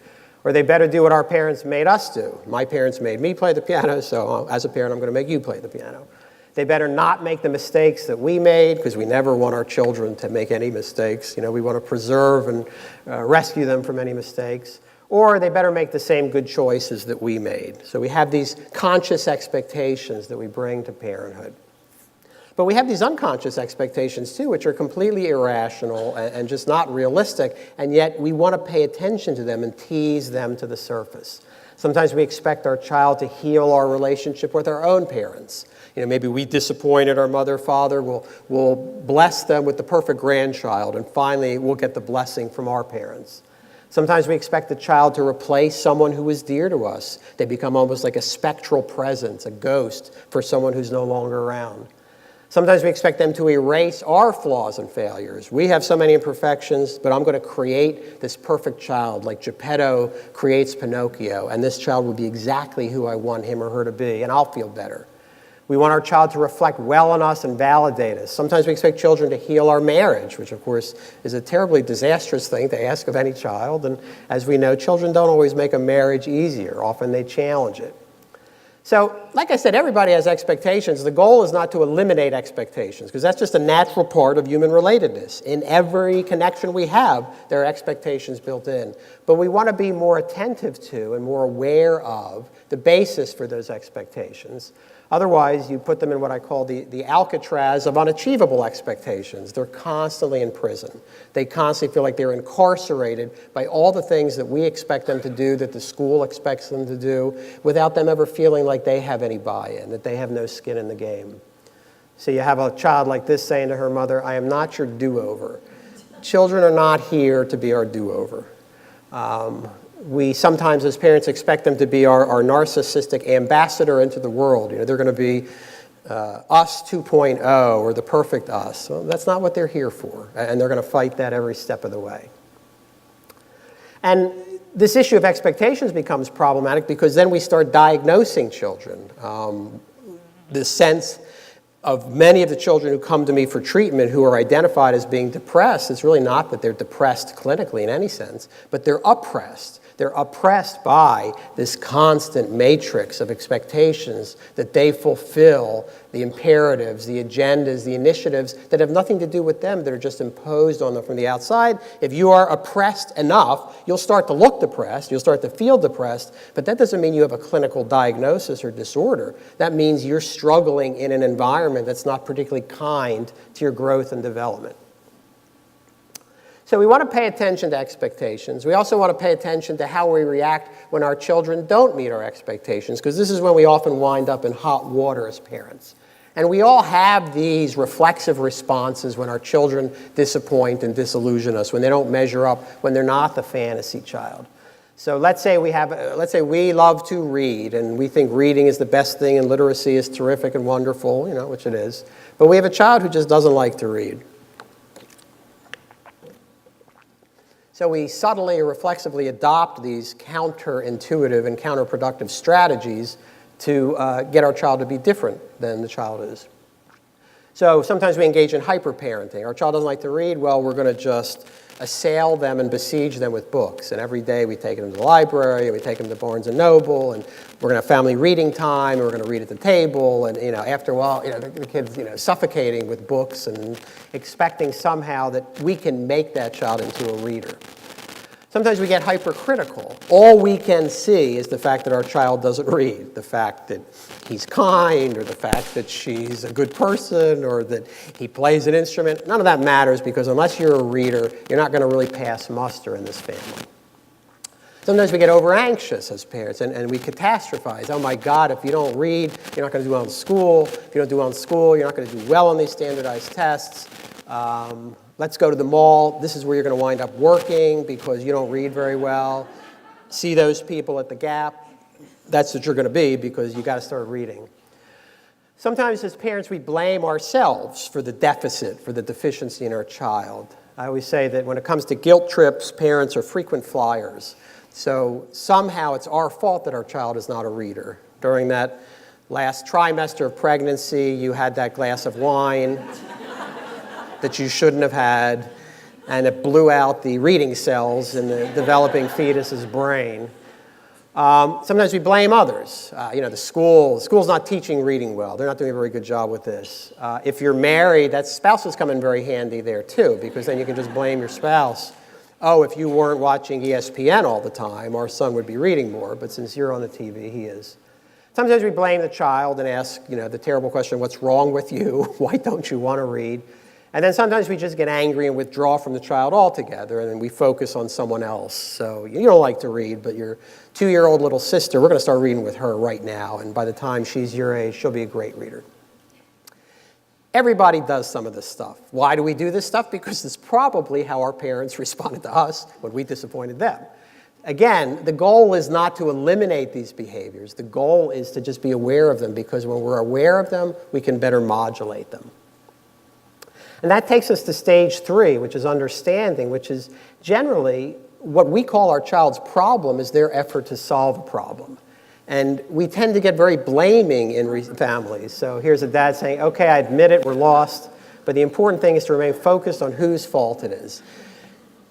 Or they better do what our parents made us do. My parents made me play the piano, so as a parent, I'm going to make you play the piano. They better not make the mistakes that we made, because we never want our children to make any mistakes. You know, we want to preserve and rescue them from any mistakes. Or they better make the same good choices that we made. So we have these conscious expectations that we bring to parenthood. But we have these unconscious expectations too, which are completely irrational and just not realistic, and yet we want to pay attention to them and tease them to the surface. Sometimes we expect our child to heal our relationship with our own parents. You know, maybe we disappointed our mother or father. We'll bless them with the perfect grandchild, and finally we'll get the blessing from our parents. Sometimes we expect the child to replace someone who is dear to us. They become almost like a spectral presence, a ghost for someone who's no longer around. Sometimes we expect them to erase our flaws and failures. We have so many imperfections, but I'm going to create this perfect child like Geppetto creates Pinocchio, and this child will be exactly who I want him or her to be, and I'll feel better. We want our child to reflect well on us and validate us. Sometimes we expect children to heal our marriage, which of course is a terribly disastrous thing to ask of any child. And as we know, children don't always make a marriage easier. Often they challenge it. So, like I said, everybody has expectations. The goal is not to eliminate expectations, because that's just a natural part of human relatedness. In every connection we have, there are expectations built in. But we want to be more attentive to and more aware of the basis for those expectations. Otherwise, you put them in what I call the Alcatraz of unachievable expectations. They're constantly in prison. They constantly feel like they're incarcerated by all the things that we expect them to do, that the school expects them to do, without them ever feeling like they have any buy-in, that they have no skin in the game. So you have a child like this saying to her mother, "I am not your do-over." Children are not here to be our do-over. We sometimes, as parents, expect them to be our narcissistic ambassador into the world. They're going to be us 2.0 or the perfect us. Well, that's not what they're here for, and they're going to fight that every step of the way. And this issue of expectations becomes problematic because then we start diagnosing children. The sense of many of the children who come to me for treatment who are identified as being depressed, it's really not that they're depressed clinically in any sense, but they're oppressed. They're oppressed by this constant matrix of expectations that they fulfill, the imperatives, the agendas, the initiatives that have nothing to do with them, that are just imposed on them from the outside. If you are oppressed enough, you'll start to look depressed, you'll start to feel depressed, but that doesn't mean you have a clinical diagnosis or disorder. That means you're struggling in an environment that's not particularly kind to your growth and development. So we want to pay attention to expectations. We also want to pay attention to how we react when our children don't meet our expectations, because this is when we often wind up in hot water as parents. And we all have these reflexive responses when our children disappoint and disillusion us, when they don't measure up, when they're not the fantasy child. So let's say we love to read, and we think reading is the best thing, and literacy is terrific and wonderful, which it is. But we have a child who just doesn't like to read. So we subtly or reflexively adopt these counterintuitive and counterproductive strategies to get our child to be different than the child is. So sometimes we engage in hyper-parenting. Our child doesn't like to read, well, we're going to just assail them and besiege them with books. And every day we take them to the library, and we take them to Barnes & Noble, and we're going to have family reading time, and we're going to read at the table. And after a while, the kid's suffocating with books and expecting somehow that we can make that child into a reader. Sometimes we get hypercritical. All we can see is the fact that our child doesn't read, the fact that he's kind, or the fact that she's a good person, or that he plays an instrument. None of that matters, because unless you're a reader, you're not going to really pass muster in this family. Sometimes we get over-anxious as parents, and we catastrophize. Oh my God, if you don't read, you're not going to do well in school. If you don't do well in school, you're not going to do well on these standardized tests. Let's go to the mall. This is where you're going to wind up working because you don't read very well. See those people at the Gap. That's what you're going to be, because you've got to start reading. Sometimes as parents, we blame ourselves for the deficit, for the deficiency in our child. I always say that when it comes to guilt trips, parents are frequent flyers. So somehow it's our fault that our child is not a reader. During that last trimester of pregnancy, you had that glass of wine that you shouldn't have had, and it blew out the reading cells in the developing fetus's brain. Sometimes we blame others. The school's not teaching reading well. They're not doing a very good job with this. If you're married, that spouses come in very handy there too, because then you can just blame your spouse. Oh, if you weren't watching ESPN all the time, our son would be reading more, but since you're on the TV, he is. Sometimes we blame the child and ask, the terrible question, what's wrong with you? Why don't you want to read? And then sometimes we just get angry and withdraw from the child altogether, and then we focus on someone else. So you don't like to read, but your 2-year-old little sister, we're going to start reading with her right now, and by the time she's your age, she'll be a great reader. Everybody does some of this stuff. Why do we do this stuff? Because it's probably how our parents responded to us when we disappointed them. Again, the goal is not to eliminate these behaviors. The goal is to just be aware of them, because when we're aware of them, we can better modulate them. And that takes us to stage 3, which is understanding, which is generally what we call our child's problem is their effort to solve a problem. And we tend to get very blaming in families. So here's a dad saying, okay, I admit it, we're lost, but the important thing is to remain focused on whose fault it is.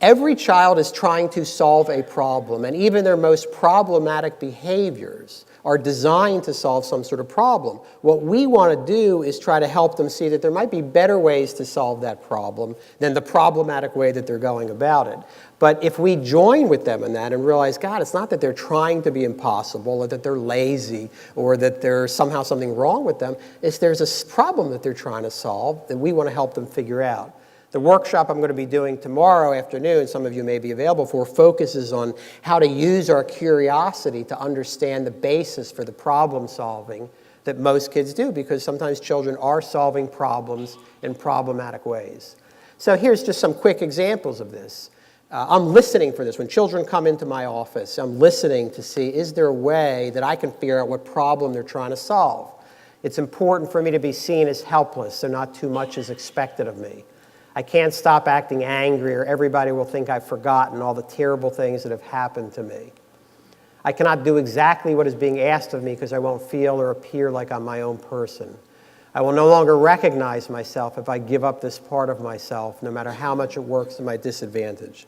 Every child is trying to solve a problem, and even their most problematic behaviors are designed to solve some sort of problem. What we want to do is try to help them see that there might be better ways to solve that problem than the problematic way that they're going about it. But if we join with them in that and realize, God, it's not that they're trying to be impossible or that they're lazy or that there's somehow something wrong with them, it's there's a problem that they're trying to solve that we want to help them figure out. The workshop I'm going to be doing tomorrow afternoon, some of you may be available for, focuses on how to use our curiosity to understand the basis for the problem solving that most kids do, because sometimes children are solving problems in problematic ways. So here's just some quick examples of this. I'm listening for this. When children come into my office, I'm listening to see, is there a way that I can figure out what problem they're trying to solve? It's important for me to be seen as helpless, so not too much is expected of me. I can't stop acting angry or everybody will think I've forgotten all the terrible things that have happened to me. I cannot do exactly what is being asked of me because I won't feel or appear like I'm my own person. I will no longer recognize myself if I give up this part of myself, no matter how much it works to my disadvantage.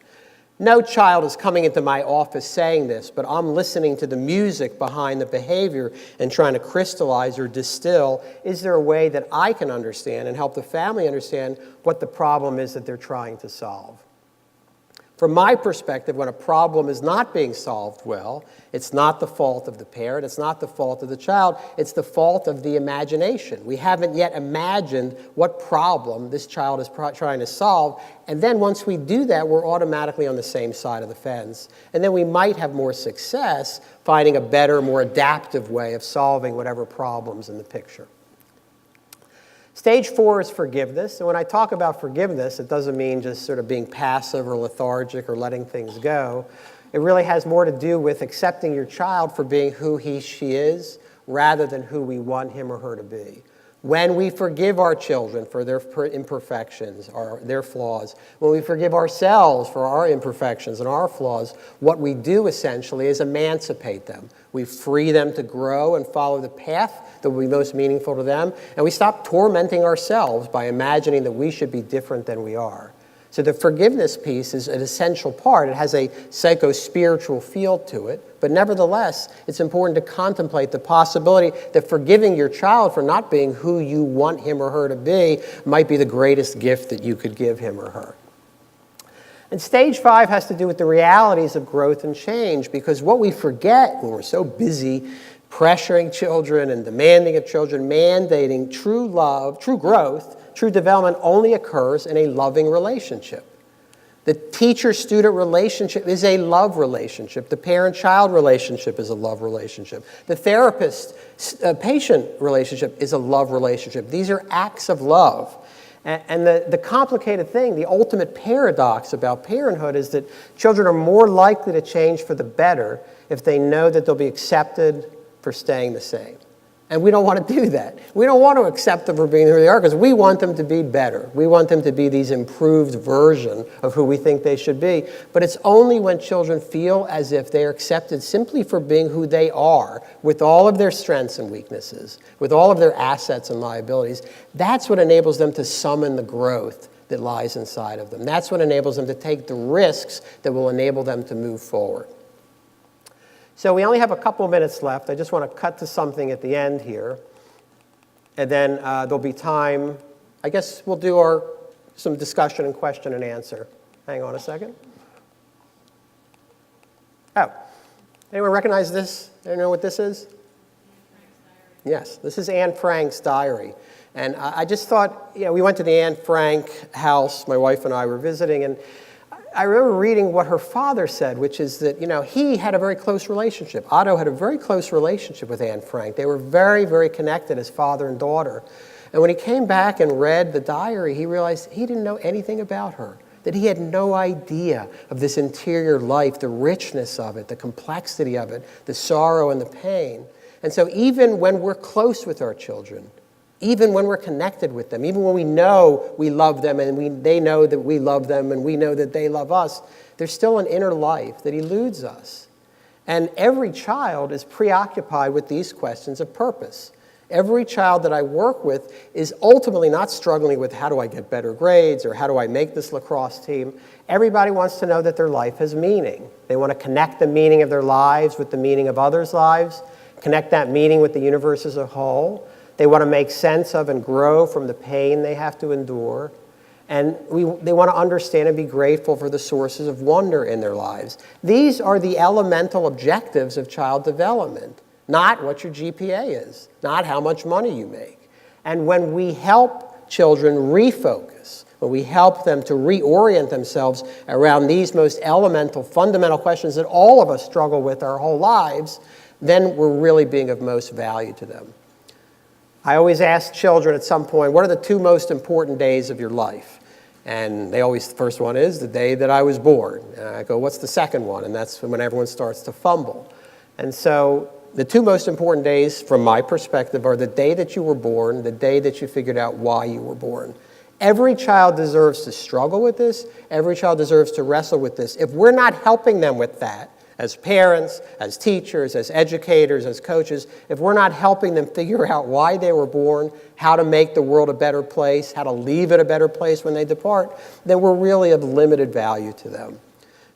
No child is coming into my office saying this, but I'm listening to the music behind the behavior and trying to crystallize or distill, is there a way that I can understand and help the family understand what the problem is that they're trying to solve? From my perspective, when a problem is not being solved well, it's not the fault of the parent, it's not the fault of the child, it's the fault of the imagination. We haven't yet imagined what problem this child is trying to solve, and then once we do that, we're automatically on the same side of the fence. And then we might have more success finding a better, more adaptive way of solving whatever problem's in the picture. Stage 4 is forgiveness, and when I talk about forgiveness, it doesn't mean just sort of being passive or lethargic or letting things go. It really has more to do with accepting your child for being who she is rather than who we want him or her to be. When we forgive our children for their imperfections or their flaws, when we forgive ourselves for our imperfections and our flaws, what we do essentially is emancipate them. We free them to grow and follow the path that will be most meaningful to them, and we stop tormenting ourselves by imagining that we should be different than we are. So the forgiveness piece is an essential part. It has a psycho-spiritual feel to it, but nevertheless, it's important to contemplate the possibility that forgiving your child for not being who you want him or her to be might be the greatest gift that you could give him or her. And stage 5 has to do with the realities of growth and change, because what we forget when we're so busy pressuring children and demanding of children, mandating true love, true growth, true development only occurs in a loving relationship. The teacher-student relationship is a love relationship. The parent-child relationship is a love relationship. The therapist-patient relationship is a love relationship. These are acts of love. And the complicated thing, the ultimate paradox about parenthood is that children are more likely to change for the better if they know that they'll be accepted for staying the same. And we don't want to do that. We don't want to accept them for being who they are because we want them to be better. We want them to be these improved version of who we think they should be. But it's only when children feel as if they are accepted simply for being who they are, with all of their strengths and weaknesses, with all of their assets and liabilities, that's what enables them to summon the growth that lies inside of them. That's what enables them to take the risks that will enable them to move forward. So we only have a couple minutes left. I just want to cut to something at the end here. And then there'll be time. I guess we'll do some discussion and question and answer. Hang on a second. Oh, anyone recognize this? Anyone know what this is? Yes, this is Anne Frank's diary. And I just thought, we went to the Anne Frank house. My wife and I were visiting, and I remember reading what her father said, which is that, he had a very close relationship. Otto had a very close relationship with Anne Frank. They were very, very connected as father and daughter. And when he came back and read the diary, he realized he didn't know anything about her, that he had no idea of this interior life, the richness of it, the complexity of it, the sorrow and the pain. And so even when we're close with our children, even when we're connected with them, even when we know we love them and they know that we love them and we know that they love us, there's still an inner life that eludes us. And every child is preoccupied with these questions of purpose. Every child that I work with is ultimately not struggling with how do I get better grades or how do I make this lacrosse team. Everybody wants to know that their life has meaning. They want to connect the meaning of their lives with the meaning of others' lives, connect that meaning with the universe as a whole. They want to make sense of and grow from the pain they have to endure. And they want to understand and be grateful for the sources of wonder in their lives. These are the elemental objectives of child development, not what your GPA is, not how much money you make. And when we help children refocus, when we help them to reorient themselves around these most elemental, fundamental questions that all of us struggle with our whole lives, then we're really being of most value to them. I always ask children at some point, what are the 2 most important days of your life? And they always, the first one is the day that I was born. And I go, what's the second one? And that's when everyone starts to fumble. And so the 2 most important days, from my perspective, are the day that you were born, the day that you figured out why you were born. Every child deserves to struggle with this. Every child deserves to wrestle with this. If we're not helping them with that, as parents, as teachers, as educators, as coaches, if we're not helping them figure out why they were born, how to make the world a better place, how to leave it a better place when they depart, then we're really of limited value to them.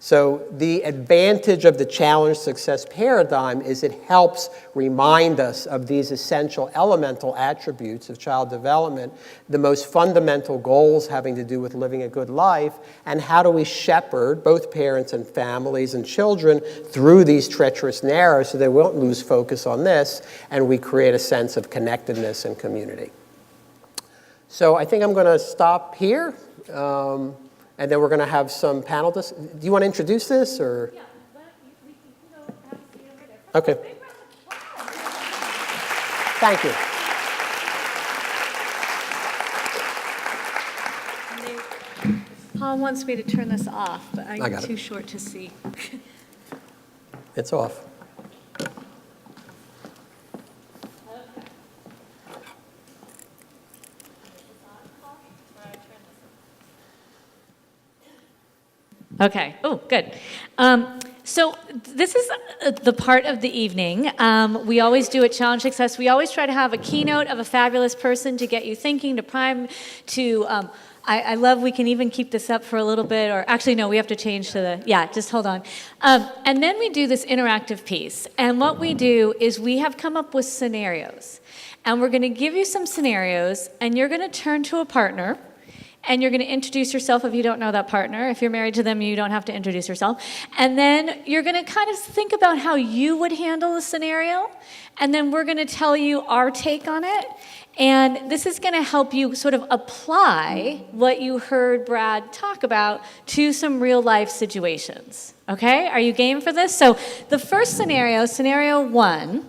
So the advantage of the challenge success paradigm is it helps remind us of these essential elemental attributes of child development, the most fundamental goals having to do with living a good life, and how do we shepherd both parents and families and children through these treacherous narrows so they won't lose focus on this, and we create a sense of connectedness and community. So I think I'm going to stop here. And then we're going to have some panel Do you want to introduce this, or? Yeah, we can go have a seat over there. Okay. Thank you. Paul wants me to turn this off, but I I'm got too it. short to see. It's off. Okay. Oh, good. So this is the part of the evening. We always do at Challenge Success. We always try to have a keynote of a fabulous person to get you thinking, to prime, to... I love, we can even keep this up for a little bit, or actually, no, we have to change to the... Yeah, just hold on. And then we do this interactive piece. And what we do is we have come up with scenarios. And we're going to give you some scenarios, and you're going to turn to a partner, and you're going to introduce yourself if you don't know that partner. If you're married to them, you don't have to introduce yourself. And then you're going to kind of think about how you would handle the scenario. And then we're going to tell you our take on it. And this is going to help you sort of apply what you heard Brad talk about to some real life situations. Okay? Are you game for this? So the first scenario, scenario 1,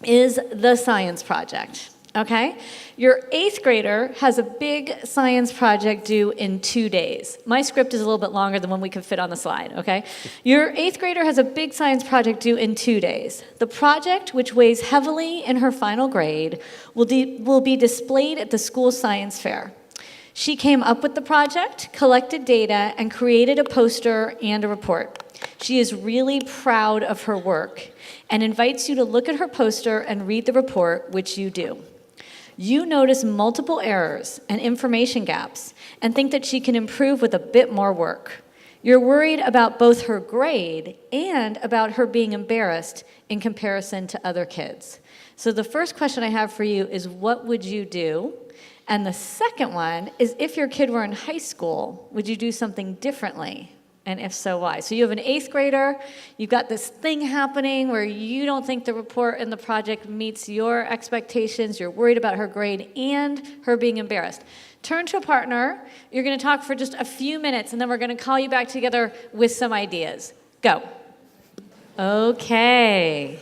is the science project. Okay? Your 8th grader has a big science project due in 2 days. My script is a little bit longer than one we could fit on the slide, okay? Your 8th grader has a big science project due in 2 days. The project, which weighs heavily in her final grade, will be displayed at the school science fair. She came up with the project, collected data, and created a poster and a report. She is really proud of her work and invites you to look at her poster and read the report, which you do. You notice multiple errors and information gaps and think that she can improve with a bit more work. You're worried about both her grade and about her being embarrassed in comparison to other kids. So the first question I have for you is, what would you do? And the second one is, if your kid were in high school, would you do something differently? And if so, why? So you have an 8th grader, you've got this thing happening where you don't think the report and the project meets your expectations, you're worried about her grade and her being embarrassed. Turn to a partner, you're going to talk for just a few minutes, and then we're going to call you back together with some ideas. Go. Okay.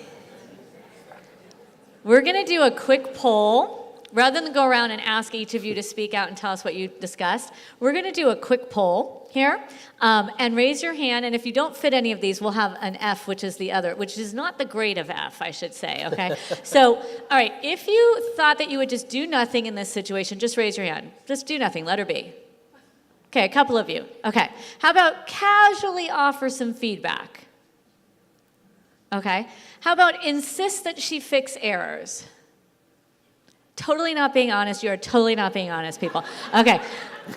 We're going to do a quick poll. Rather than go around and ask each of you to speak out and tell us what you discussed, we're going to do a quick poll here, and raise your hand, and if you don't fit any of these, we'll have an F, which is the other, which is not the grade of F, I should say, okay? So, all right, if you thought that you would just do nothing in this situation, just raise your hand. Just do nothing, letter B. Okay, a couple of you. Okay, how about casually offer some feedback? Okay? How about insist that she fix errors? Totally not being honest. You are totally not being honest, people. Okay.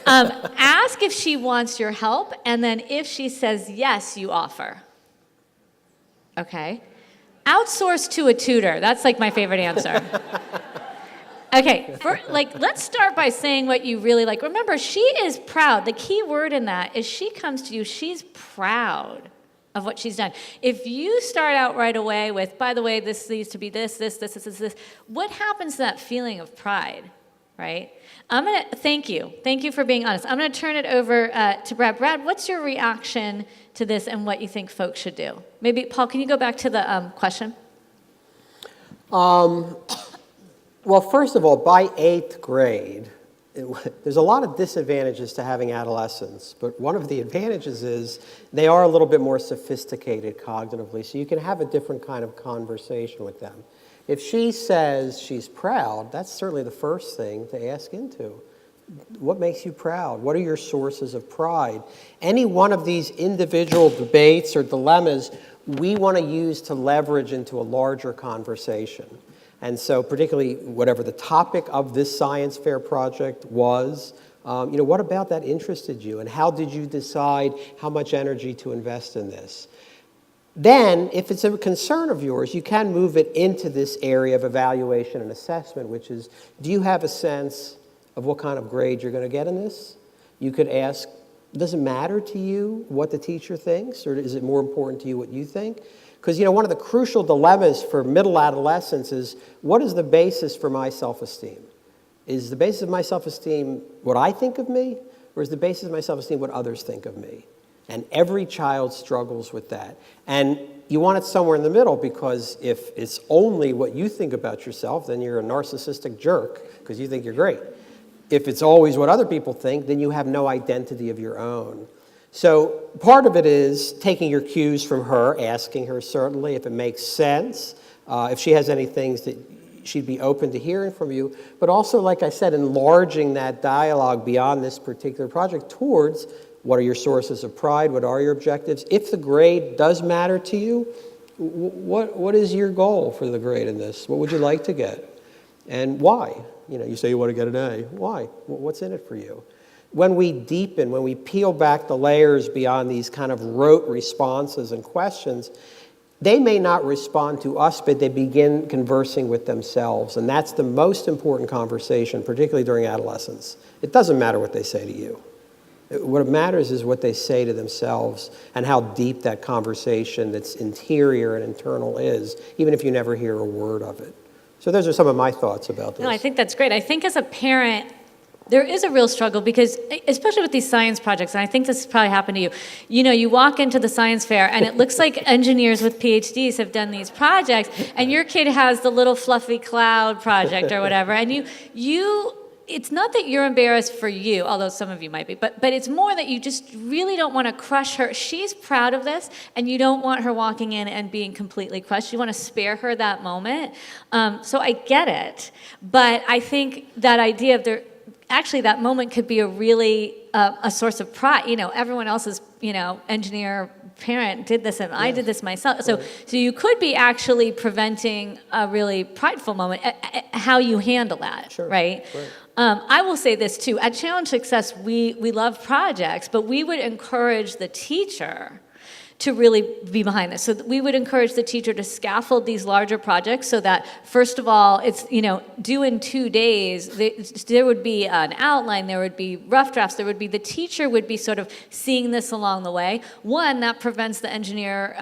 Ask if she wants your help, and then if she says yes, you offer. Okay? Outsource to a tutor. That's like my favorite answer. Okay, let's start by saying what you really like. Remember, she is proud. The key word in that is she comes to you, she's proud of what she's done. If you start out right away with, by the way, this needs to be this, what happens to that feeling of pride, right? Thank you for being honest. I'm gonna turn it over to Brad. Brad, what's your reaction to this and what you think folks should do? Maybe, Paul, can you go back to the question? Well, first of all, by 8th grade, there's a lot of disadvantages to having adolescents, but one of the advantages is they are a little bit more sophisticated cognitively, so you can have a different kind of conversation with them. If she says she's proud, that's certainly the first thing to ask into. What makes you proud? What are your sources of pride? Any one of these individual debates or dilemmas we want to use to leverage into a larger conversation. And so particularly whatever the topic of this science fair project was, what about that interested you? And how did you decide how much energy to invest in this? Then, if it's a concern of yours, you can move it into this area of evaluation and assessment, which is, do you have a sense of what kind of grade you're going to get in this? You could ask, does it matter to you what the teacher thinks, or is it more important to you what you think? Because, one of the crucial dilemmas for middle adolescents is, what is the basis for my self-esteem? Is the basis of my self-esteem what I think of me, or is the basis of my self-esteem what others think of me? And every child struggles with that. And you want it somewhere in the middle, because if it's only what you think about yourself, then you're a narcissistic jerk, because you think you're great. If it's always what other people think, then you have no identity of your own. So part of it is taking your cues from her, asking her certainly if it makes sense, if she has any things that she'd be open to hearing from you, but also, like I said, enlarging that dialogue beyond this particular project towards what are your sources of pride, what are your objectives. If the grade does matter to you, what is your goal for the grade in this? What would you like to get? And why? You say you want to get an A. Why? What's in it for you? When we deepen, when we peel back the layers beyond these kind of rote responses and questions, they may not respond to us, but they begin conversing with themselves. And that's the most important conversation, particularly during adolescence. It doesn't matter what they say to you. What matters is what they say to themselves and how deep that conversation that's interior and internal is, even if you never hear a word of it. So those are some of my thoughts about this. No, I think that's great. I think as a parent, there is a real struggle because, especially with these science projects, and I think this has probably happened to you, you walk into the science fair and it looks like engineers with PhDs have done these projects, and your kid has the little fluffy cloud project or whatever, and it's not that you're embarrassed for you, although some of you might be, but it's more that you just really don't want to crush her. She's proud of this, and you don't want her walking in and being completely crushed. You want to spare her that moment. So I get it, but I think that idea of actually that moment could be a really a source of pride. Everyone else's engineer parent did this, and I did this myself. So you could be actually preventing a really prideful moment. How you handle that, right? I will say this too. At Challenge Success, we love projects, but we would encourage the teacher to really be behind this. So we would encourage the teacher to scaffold these larger projects so that, first of all, it's, due in 2 days, there would be an outline, there would be rough drafts, the teacher would be sort of seeing this along the way. One, that prevents the engineer,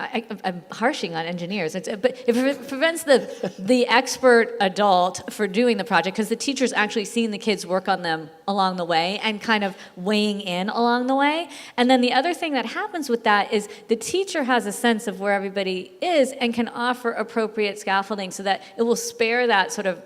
I'm harshing on engineers, but it prevents the expert adult for doing the project, because the teacher's actually seeing the kids work on them along the way and kind of weighing in along the way. And then the other thing that happens with that is the teacher has a sense of where everybody is and can offer appropriate scaffolding so that it will spare that sort of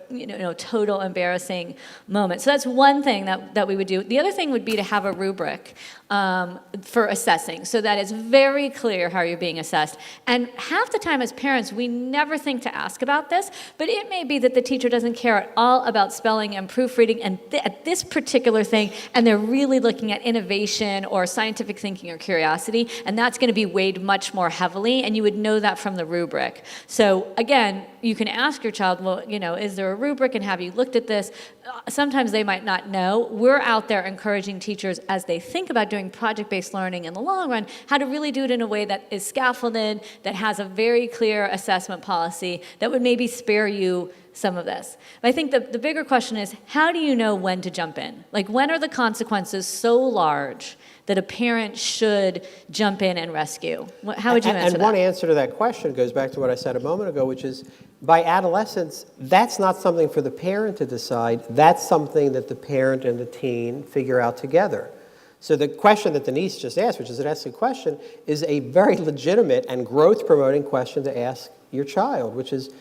total embarrassing moment. So that's one thing that we would do. The other thing would be to have a rubric. for assessing, so that it's very clear how you're being assessed. And half the time as parents, we never think to ask about this, but it may be that the teacher doesn't care at all about spelling and proofreading and at this particular thing, and they're really looking at innovation or scientific thinking or curiosity, and that's going to be weighed much more heavily, and you would know that from the rubric. So again, you can ask your child, well, is there a rubric, and have you looked at this? Sometimes they might not know. We're out there encouraging teachers as they think about doing project-based learning in the long run, how to really do it in a way that is scaffolded, that has a very clear assessment policy that would maybe spare you some of this. But I think the bigger question is, how do you know when to jump in? Like, when are the consequences so large that a parent should jump in and rescue? How would you answer that? And one answer to that question goes back to what I said a moment ago, which is, by adolescence, that's not something for the parent to decide. That's something that the parent and the teen figure out together. So the question that Denise just asked, which is an excellent question, is a very legitimate and growth-promoting question to ask your child, which is,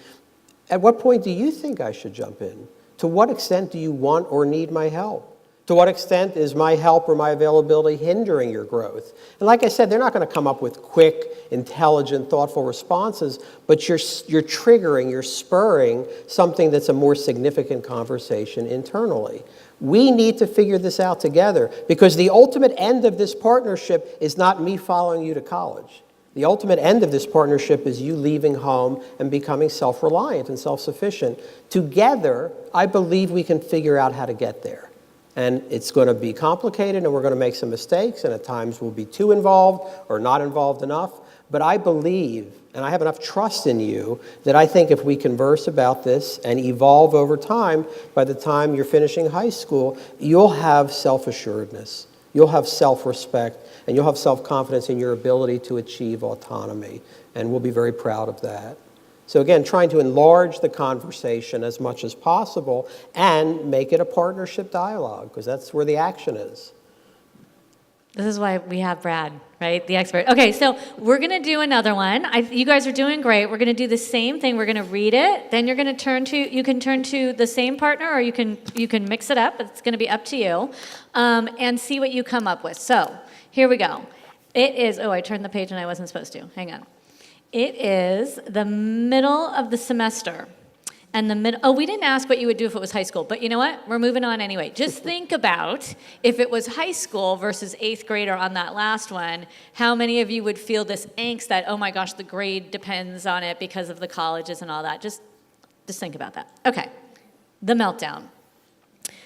at what point do you think I should jump in? To what extent do you want or need my help? To what extent is my help or my availability hindering your growth? And like I said, they're not going to come up with quick, intelligent, thoughtful responses, but you're triggering, you're spurring something that's a more significant conversation internally. We need to figure this out together, because the ultimate end of this partnership is not me following you to college. The ultimate end of this partnership is you leaving home and becoming self-reliant and self-sufficient. Together, I believe we can figure out how to get there. And it's going to be complicated, and we're going to make some mistakes, and at times we'll be too involved or not involved enough. But I believe, and I have enough trust in you, that I think if we converse about this and evolve over time, by the time you're finishing high school, you'll have self-assuredness, you'll have self-respect, and you'll have self-confidence in your ability to achieve autonomy. And we'll be very proud of that. So again, trying to enlarge the conversation as much as possible and make it a partnership dialogue, because that's where the action is. This is why we have Brad, right? The expert. Okay, so we're going to do another one. You guys are doing great. We're going to do the same thing. We're going to read it. Then you're going to you can turn to the same partner, or you can mix it up. It's going to be up to you, and see what you come up with. So here we go. It is, I turned the page and I wasn't supposed to. Hang on. It is the middle of the semester. And we didn't ask what you would do if it was high school, but you know what? We're moving on anyway. Just think about if it was high school versus 8th grader on that last one, how many of you would feel this angst that, oh my gosh, the grade depends on it because of the colleges and all that? Just think about that. Okay, the meltdown.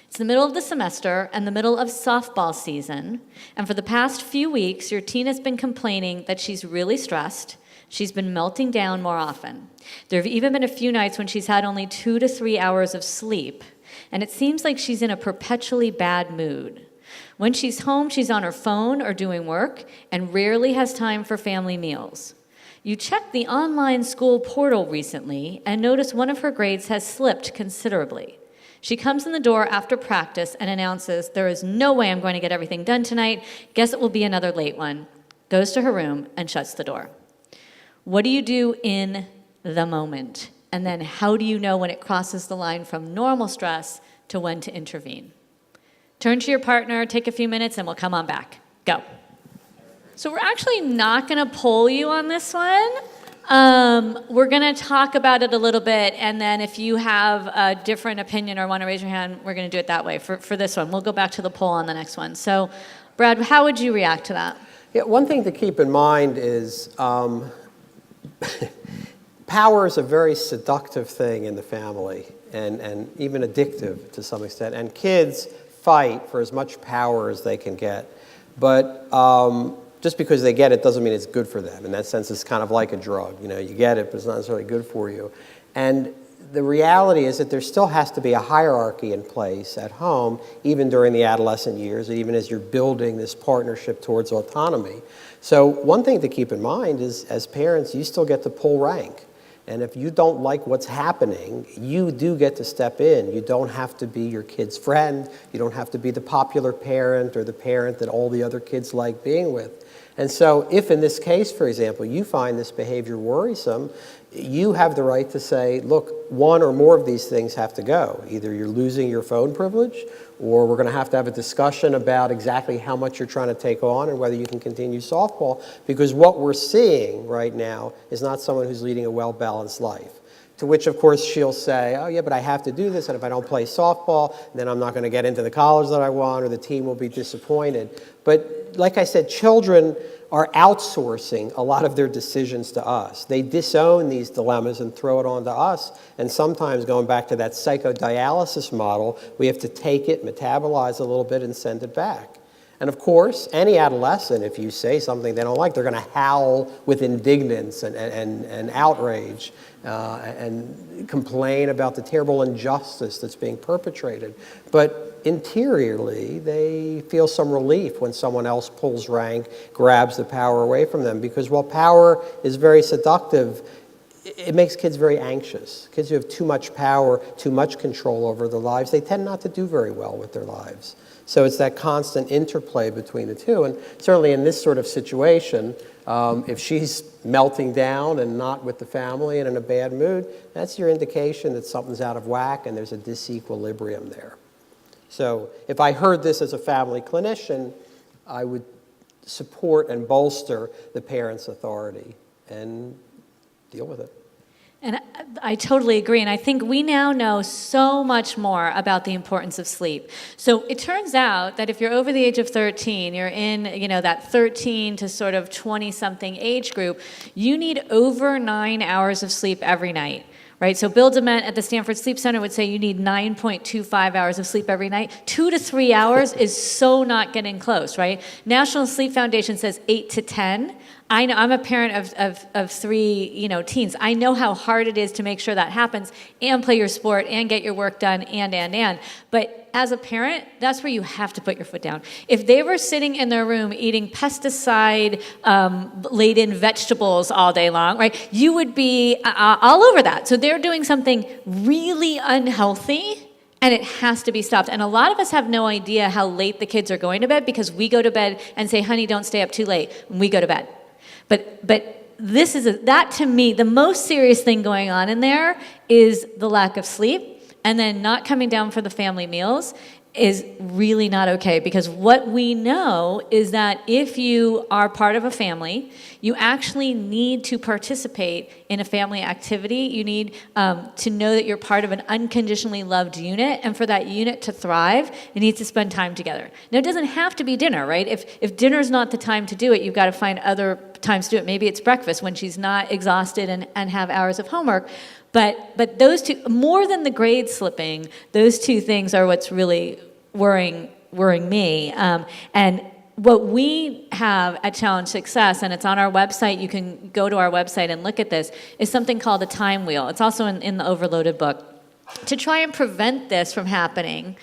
It's the middle of the semester and the middle of softball season, and for the past few weeks, your teen has been complaining that she's really stressed. She's been melting down more often. There have even been a few nights when she's had only 2 to 3 hours of sleep, and it seems like she's in a perpetually bad mood. When she's home, she's on her phone or doing work, and rarely has time for family meals. You checked the online school portal recently and noticed one of her grades has slipped considerably. She comes in the door after practice and announces, "There is no way I'm going to get everything done tonight. Guess it will be another late one." Goes to her room and shuts the door. What do you do in the moment? And then how do you know when it crosses the line from normal stress to when to intervene? Turn to your partner, take a few minutes, and we'll come on back. Go. So we're actually not going to poll you on this one. We're going to talk about it a little bit, and then if you have a different opinion or want to raise your hand, we're going to do it that way for this one. We'll go back to the poll on the next one. So, Brad, how would you react to that? Yeah, one thing to keep in mind is power is a very seductive thing in the family, and even addictive to some extent. And kids fight for as much power as they can get. But just because they get it doesn't mean it's good for them. In that sense, it's kind of like a drug. You know, you get it, but it's not necessarily good for you. And the reality is that there still has to be a hierarchy in place at home, even during the adolescent years, even as you're building this partnership towards autonomy. So one thing to keep in mind is, as parents, you still get to pull rank. And if you don't like what's happening, you do get to step in. You don't have to be your kid's friend. You don't have to be the popular parent or the parent that all the other kids like being with. And so if in this case, for example, you find this behavior worrisome, you have the right to say, look, one or more of these things have to go. Either you're losing your phone privilege, or we're going to have a discussion about exactly how much you're trying to take on and whether you can continue softball, because what we're seeing right now is not someone who's leading a well-balanced life. To which, of course, she'll say, oh, yeah, but I have to do this, and if I don't play softball, then I'm not going to get into the college that I want, or the team will be disappointed. But like I said, children are outsourcing a lot of their decisions to us. They disown these dilemmas and throw it on to us, and sometimes, going back to that psychodialysis model, we have to take it, metabolize a little bit, and send it back. And of course, any adolescent, if you say something they don't like, they're going to howl with indignance and outrage and complain about the terrible injustice that's being perpetrated. But interiorly, they feel some relief when someone else pulls rank, grabs the power away from them. Because while power is very seductive, it makes kids very anxious. Kids who have too much power, too much control over their lives, they tend not to do very well with their lives. So it's that constant interplay between the two. And certainly in this sort of situation, if she's melting down and not with the family and in a bad mood, that's your indication that something's out of whack and there's a disequilibrium there. So if I heard this as a family clinician, I would support and bolster the parent's authority and deal with it. And I totally agree. And I think we now know so much more about the importance of sleep. So it turns out that if you're over the age of 13, you're in, that 13 to sort of 20-something age group, you need over 9 hours of sleep every night. Right, so Bill Dement at the Stanford Sleep Center would say you need 9.25 hours of sleep every night. 2 to 3 hours is so not getting close, right? National Sleep Foundation says 8 to 10. I know, I'm a parent of three, teens. I know how hard it is to make sure that happens and play your sport and get your work done and. But as a parent, that's where you have to put your foot down. If they were sitting in their room eating pesticide-laden vegetables all day long, right, you would be all over that. So they're doing something really unhealthy, and it has to be stopped. And a lot of us have no idea how late the kids are going to bed because we go to bed and say, honey, don't stay up too late when we go to bed. But this is that to me, the most serious thing going on in there is the lack of sleep, and then not coming down for the family meals is really not okay, because what we know is that if you are part of a family, you actually need to participate in a family activity. You need to know that you're part of an unconditionally loved unit, and for that unit to thrive, it needs to spend time together. Now, it doesn't have to be dinner, right? If dinner's not the time to do it, you've got to find other times to do it. Maybe it's breakfast when she's not exhausted and have hours of homework. But those two, more than the grade slipping, those two things are what's really worrying me. And what we have at Challenge Success, and it's on our website, you can go to our website and look at this, is something called a time wheel. It's also in the Overloaded book. To try and prevent this from happening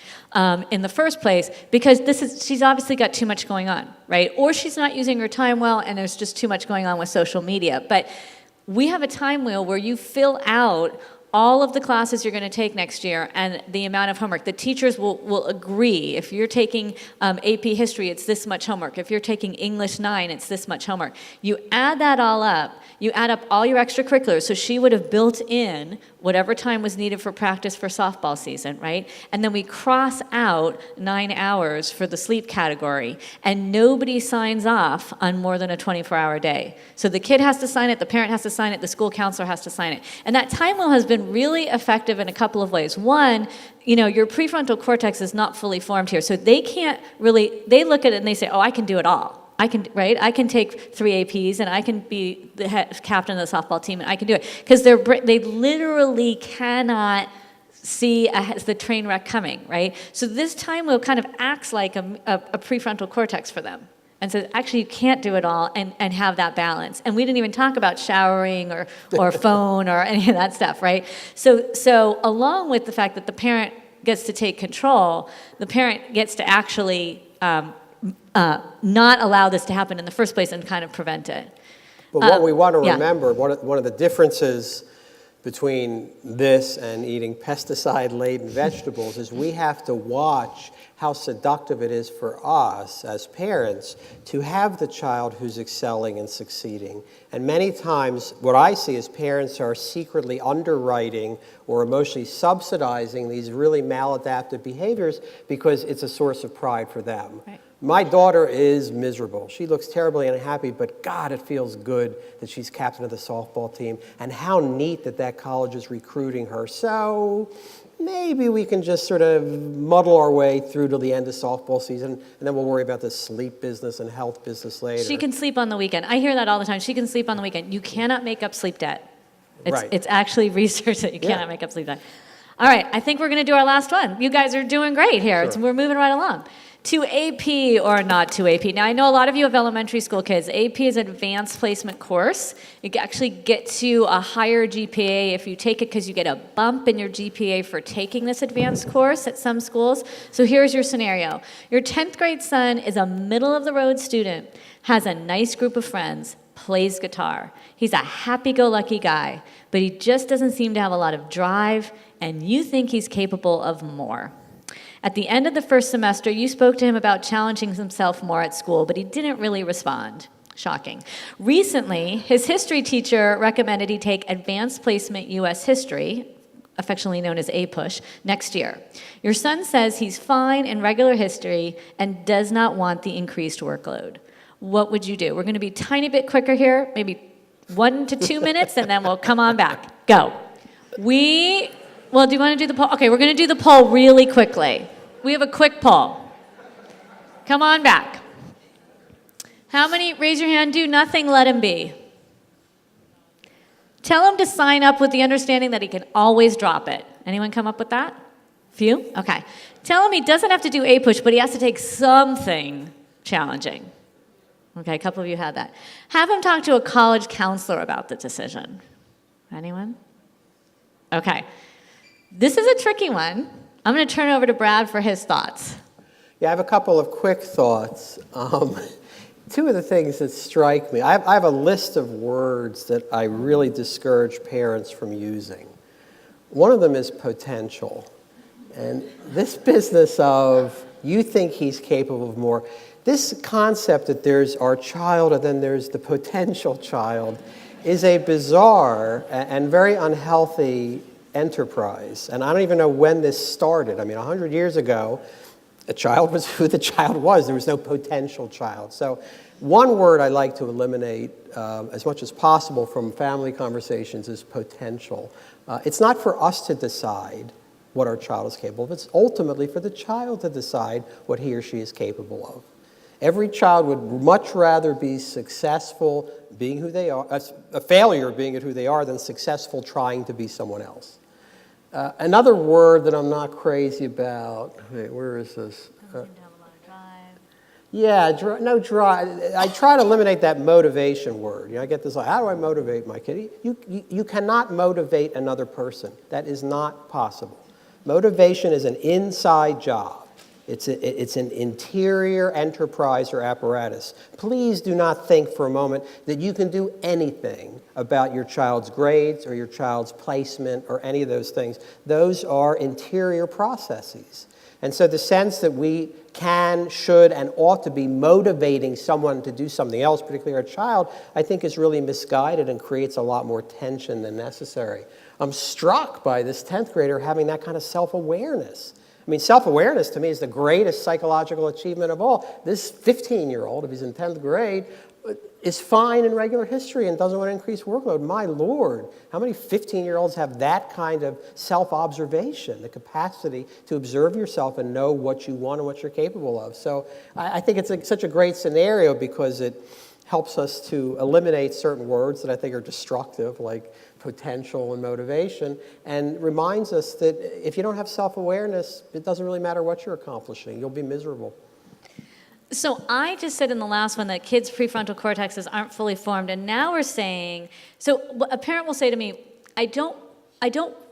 in the first place, because she's obviously got too much going on, right? Or she's not using her time well, and there's just too much going on with social media. But we have a time wheel where you fill out all of the classes you're going to take next year and the amount of homework. The teachers will agree. If you're taking AP History, it's this much homework. If you're taking English 9, it's this much homework. You add that all up. You add up all your extracurriculars. So she would have built in whatever time was needed for practice for softball season, right? And then we cross out 9 hours for the sleep category, and nobody signs off on more than a 24-hour day. So the kid has to sign it, the parent has to sign it, the school counselor has to sign it. And that time wheel has been really effective in a couple of ways. One, your prefrontal cortex is not fully formed here, so they can't really, they look at it and they say, oh, I can do it all. I can take 3 APs and I can be the captain of the softball team and I can do it. Because they literally cannot see the train wreck coming, right? So this time wheel kind of acts like a prefrontal cortex for them. And says, actually, you can't do it all and have that balance. And we didn't even talk about showering or phone or any of that stuff, right? So along with the fact that the parent gets to take control, the parent gets to actually not allow this to happen in the first place and kind of prevent it. But what we want to remember, one of the differences between this and eating pesticide-laden vegetables is we have to watch how seductive it is for us as parents to have the child who's excelling and succeeding. And many times what I see is parents are secretly underwriting or emotionally subsidizing these really maladaptive behaviors because it's a source of pride for them. Right. My daughter is miserable. She looks terribly unhappy, but God, it feels good that she's captain of the softball team, and how neat that that college is recruiting her. So maybe we can just sort of muddle our way through to the end of softball season, and then we'll worry about the sleep business and health business later. She can sleep on the weekend. I hear that all the time. She can sleep on the weekend. You cannot make up sleep debt. Right. It's actually research that you cannot make up sleep debt. All right, I think we're going to do our last one. You guys are doing great here. Sure. We're moving right along. To AP or not to AP. Now, I know a lot of you have elementary school kids. AP is an advanced placement course. You actually get to a higher GPA if you take it because you get a bump in your GPA for taking this advanced course at some schools. So here's your scenario. Your 10th grade son is a middle-of-the-road student, has a nice group of friends, plays guitar. He's a happy-go-lucky guy, but he just doesn't seem to have a lot of drive, and you think he's capable of more. At the end of the first semester, you spoke to him about challenging himself more at school, but he didn't really respond. Shocking. Recently, his history teacher recommended he take Advanced Placement U.S. History, affectionately known as APUSH, next year. Your son says he's fine in regular history and does not want the increased workload. What would you do? We're going to be a tiny bit quicker here, maybe 1 to 2 minutes, and then we'll come on back. Go. Well, do you want to do the poll? Okay, we're going to do the poll really quickly. We have a quick poll. Come on back. How many, raise your hand, do nothing, let him be. Tell him to sign up with the understanding that he can always drop it. Anyone come up with that? Few? Okay. Tell him he doesn't have to do APUSH, but he has to take something challenging. Okay, a couple of you had that. Have him talk to a college counselor about the decision. Anyone? Okay. This is a tricky one. I'm going to turn it over to Brad for his thoughts. Yeah, I have a couple of quick thoughts. Two of the things that strike me, I have a list of words that I really discourage parents from using. One of them is potential. And this business of you think he's capable of more, this concept that there's our child and then there's the potential child is a bizarre and very unhealthy enterprise. And I don't even know when this started. I mean, 100 years ago, a child was who the child was. There was no potential child. So one word I like to eliminate as much as possible from family conversations is potential. It's not for us to decide what our child is capable of. It's ultimately for the child to decide what he or she is capable of. Every child would much rather be successful being who they are, a failure being who they are, than successful trying to be someone else. Another word that I'm not crazy about, wait, where is this? Drive. I try to eliminate that motivation word. You know, I get this like, how do I motivate my kid? You cannot motivate another person. That is not possible. Motivation is an inside job. It's an interior enterprise or apparatus. Please do not think for a moment that you can do anything about your child's grades or your child's placement or any of those things. Those are interior processes. And so the sense that we can, should, and ought to be motivating someone to do something else, particularly our child, I think is really misguided and creates a lot more tension than necessary. I'm struck by this 10th grader having that kind of self-awareness. I mean, self-awareness to me is the greatest psychological achievement of all. This 15-year-old, if he's in 10th grade, is fine in regular history and doesn't want to increase workload. My Lord, how many 15-year-olds have that kind of self-observation, the capacity to observe yourself and know what you want and what you're capable of? So I think it's such a great scenario because it helps us to eliminate certain words that I think are destructive, like potential and motivation, and reminds us that if you don't have self-awareness, it doesn't really matter what you're accomplishing. You'll be miserable. So I just said in the last one that kids' prefrontal cortexes aren't fully formed, and now we're saying, so a parent will say to me, I don't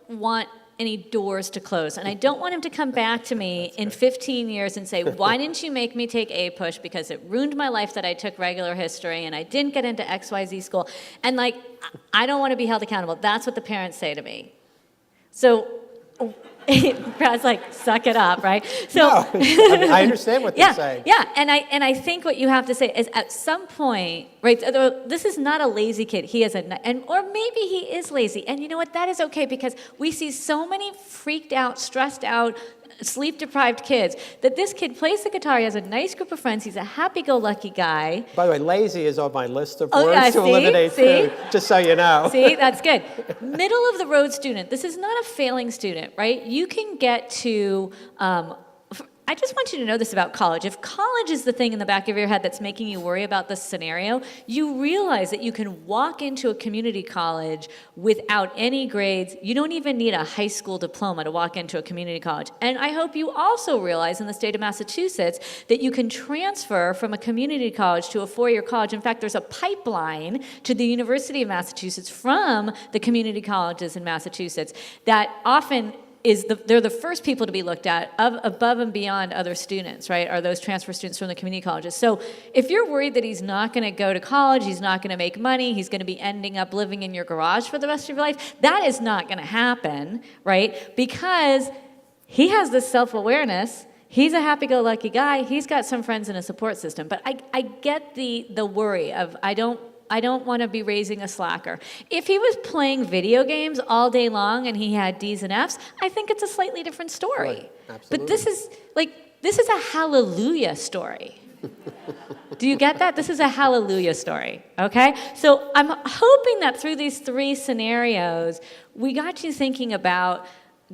want any doors to close. And I don't want him to come back to me in 15 years and say, why didn't you make me take APUSH? Because it ruined my life that I took regular history and I didn't get into XYZ school. And like, I don't want to be held accountable. That's what the parents say to me. So Brad's like, suck it up, right? So no, I mean, I understand what they're saying. Yeah, and I think what you have to say is at some point, right, this is not a lazy kid. He is or maybe he is lazy. And you know what? That is okay because we see so many freaked out, stressed out, sleep-deprived kids that this kid plays the guitar. He has a nice group of friends. He's a happy-go-lucky guy. By the way, lazy is on my list of words to eliminate too, just so you know. See, that's good. Middle of the road student. This is not a failing student, right? You can get to, I just want you to know this about college. If college is the thing in the back of your head that's making you worry about this scenario, you realize that you can walk into a community college without any grades. You don't even need a high school diploma to walk into a community college. And I hope you also realize in the state of Massachusetts that you can transfer from a community college to a four-year college. In fact, there's a pipeline to the University of Massachusetts from the community colleges in Massachusetts that often they're the first people to be looked at above and beyond other students, right, are those transfer students from the community colleges. So if you're worried that he's not going to go to college, he's not going to make money, he's going to be ending up living in your garage for the rest of your life, that is not going to happen, right, because he has this self-awareness. He's a happy-go-lucky guy. He's got some friends and a support system. But I get the worry of I don't want to be raising a slacker. If he was playing video games all day long and he had D's and F's, I think it's a slightly different story. Right. Absolutely. But this is a hallelujah story. Do you get that? This is a hallelujah story, okay? So I'm hoping that through these three scenarios, we got you thinking about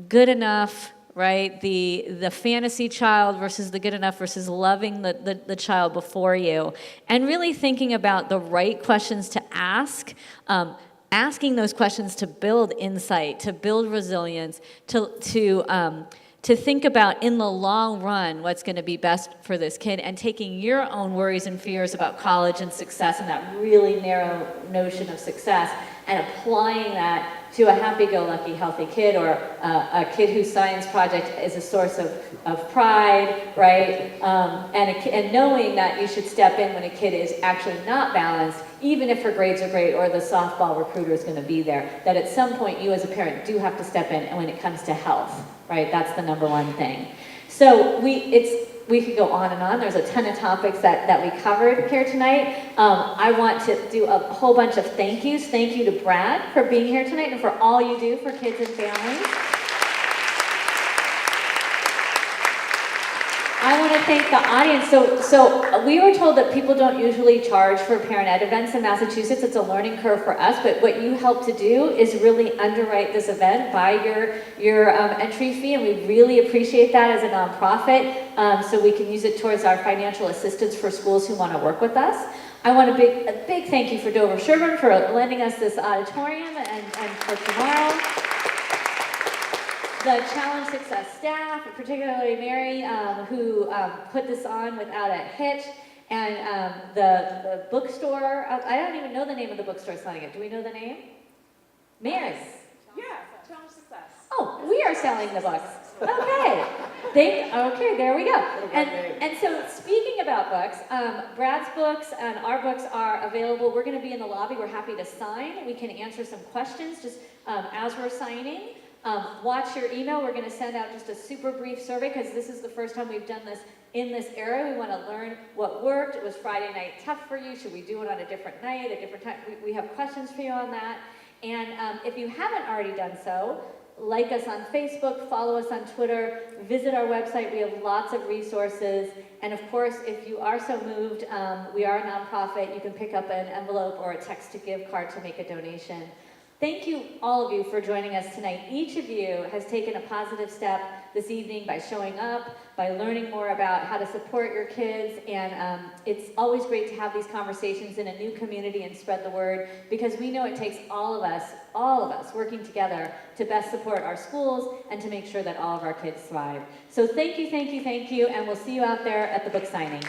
good enough, right? The fantasy child versus the good enough versus loving the child before you. And really thinking about the right questions to ask, asking those questions to build insight, to build resilience, to think about in the long run what's going to be best for this kid, and taking your own worries and fears about college and success and that really narrow notion of success and applying that to a happy-go-lucky, healthy kid, or a kid whose science project is a source of pride, right? And knowing that you should step in when a kid is actually not balanced, even if her grades are great or the softball recruiter is going to be there, that at some point you as a parent do have to step in, and when it comes to health, right? That's the number one thing. So we could go on and on. There's a ton of topics that we covered here tonight. I want to do a whole bunch of thank yous. Thank you to Brad for being here tonight and for all you do for kids and families. I want to thank the audience. So we were told that people don't usually charge for parent ed events in Massachusetts. It's a learning curve for us, but what you help to do is really underwrite this event by your entry fee, and we really appreciate that as a nonprofit, so we can use it towards our financial assistance for schools who want to work with us. I want a big thank you for Dover-Sherborn for lending us this auditorium and for tomorrow. The Challenge Success staff, particularly Mary, who put this on without a hitch, and the bookstore. I don't even know the name of the bookstore selling it. Do we know the name? Mary. Yeah, Challenge Success. Oh, we are selling the books. Okay. Okay, there we go. And so speaking about books, Brad's books and our books are available. We're going to be in the lobby. We're happy to sign. We can answer some questions just as we're signing. Watch your email. We're going to send out just a super brief survey because this is the first time we've done this in this era. We want to learn what worked. It was Friday night tough for you. Should we do it on a different night, a different time? We have questions for you on that. And if you haven't already done so, like us on Facebook, follow us on Twitter, visit our website. We have lots of resources. And of course, if you are so moved, we are a nonprofit. You can pick up an envelope or a text to give card to make a donation. Thank you, all of you, for joining us tonight. Each of you has taken a positive step this evening by showing up, by learning more about how to support your kids, and it's always great to have these conversations in a new community and spread the word, because we know it takes all of us working together to best support our schools and to make sure that all of our kids thrive. So thank you, and we'll see you out there at the book signing.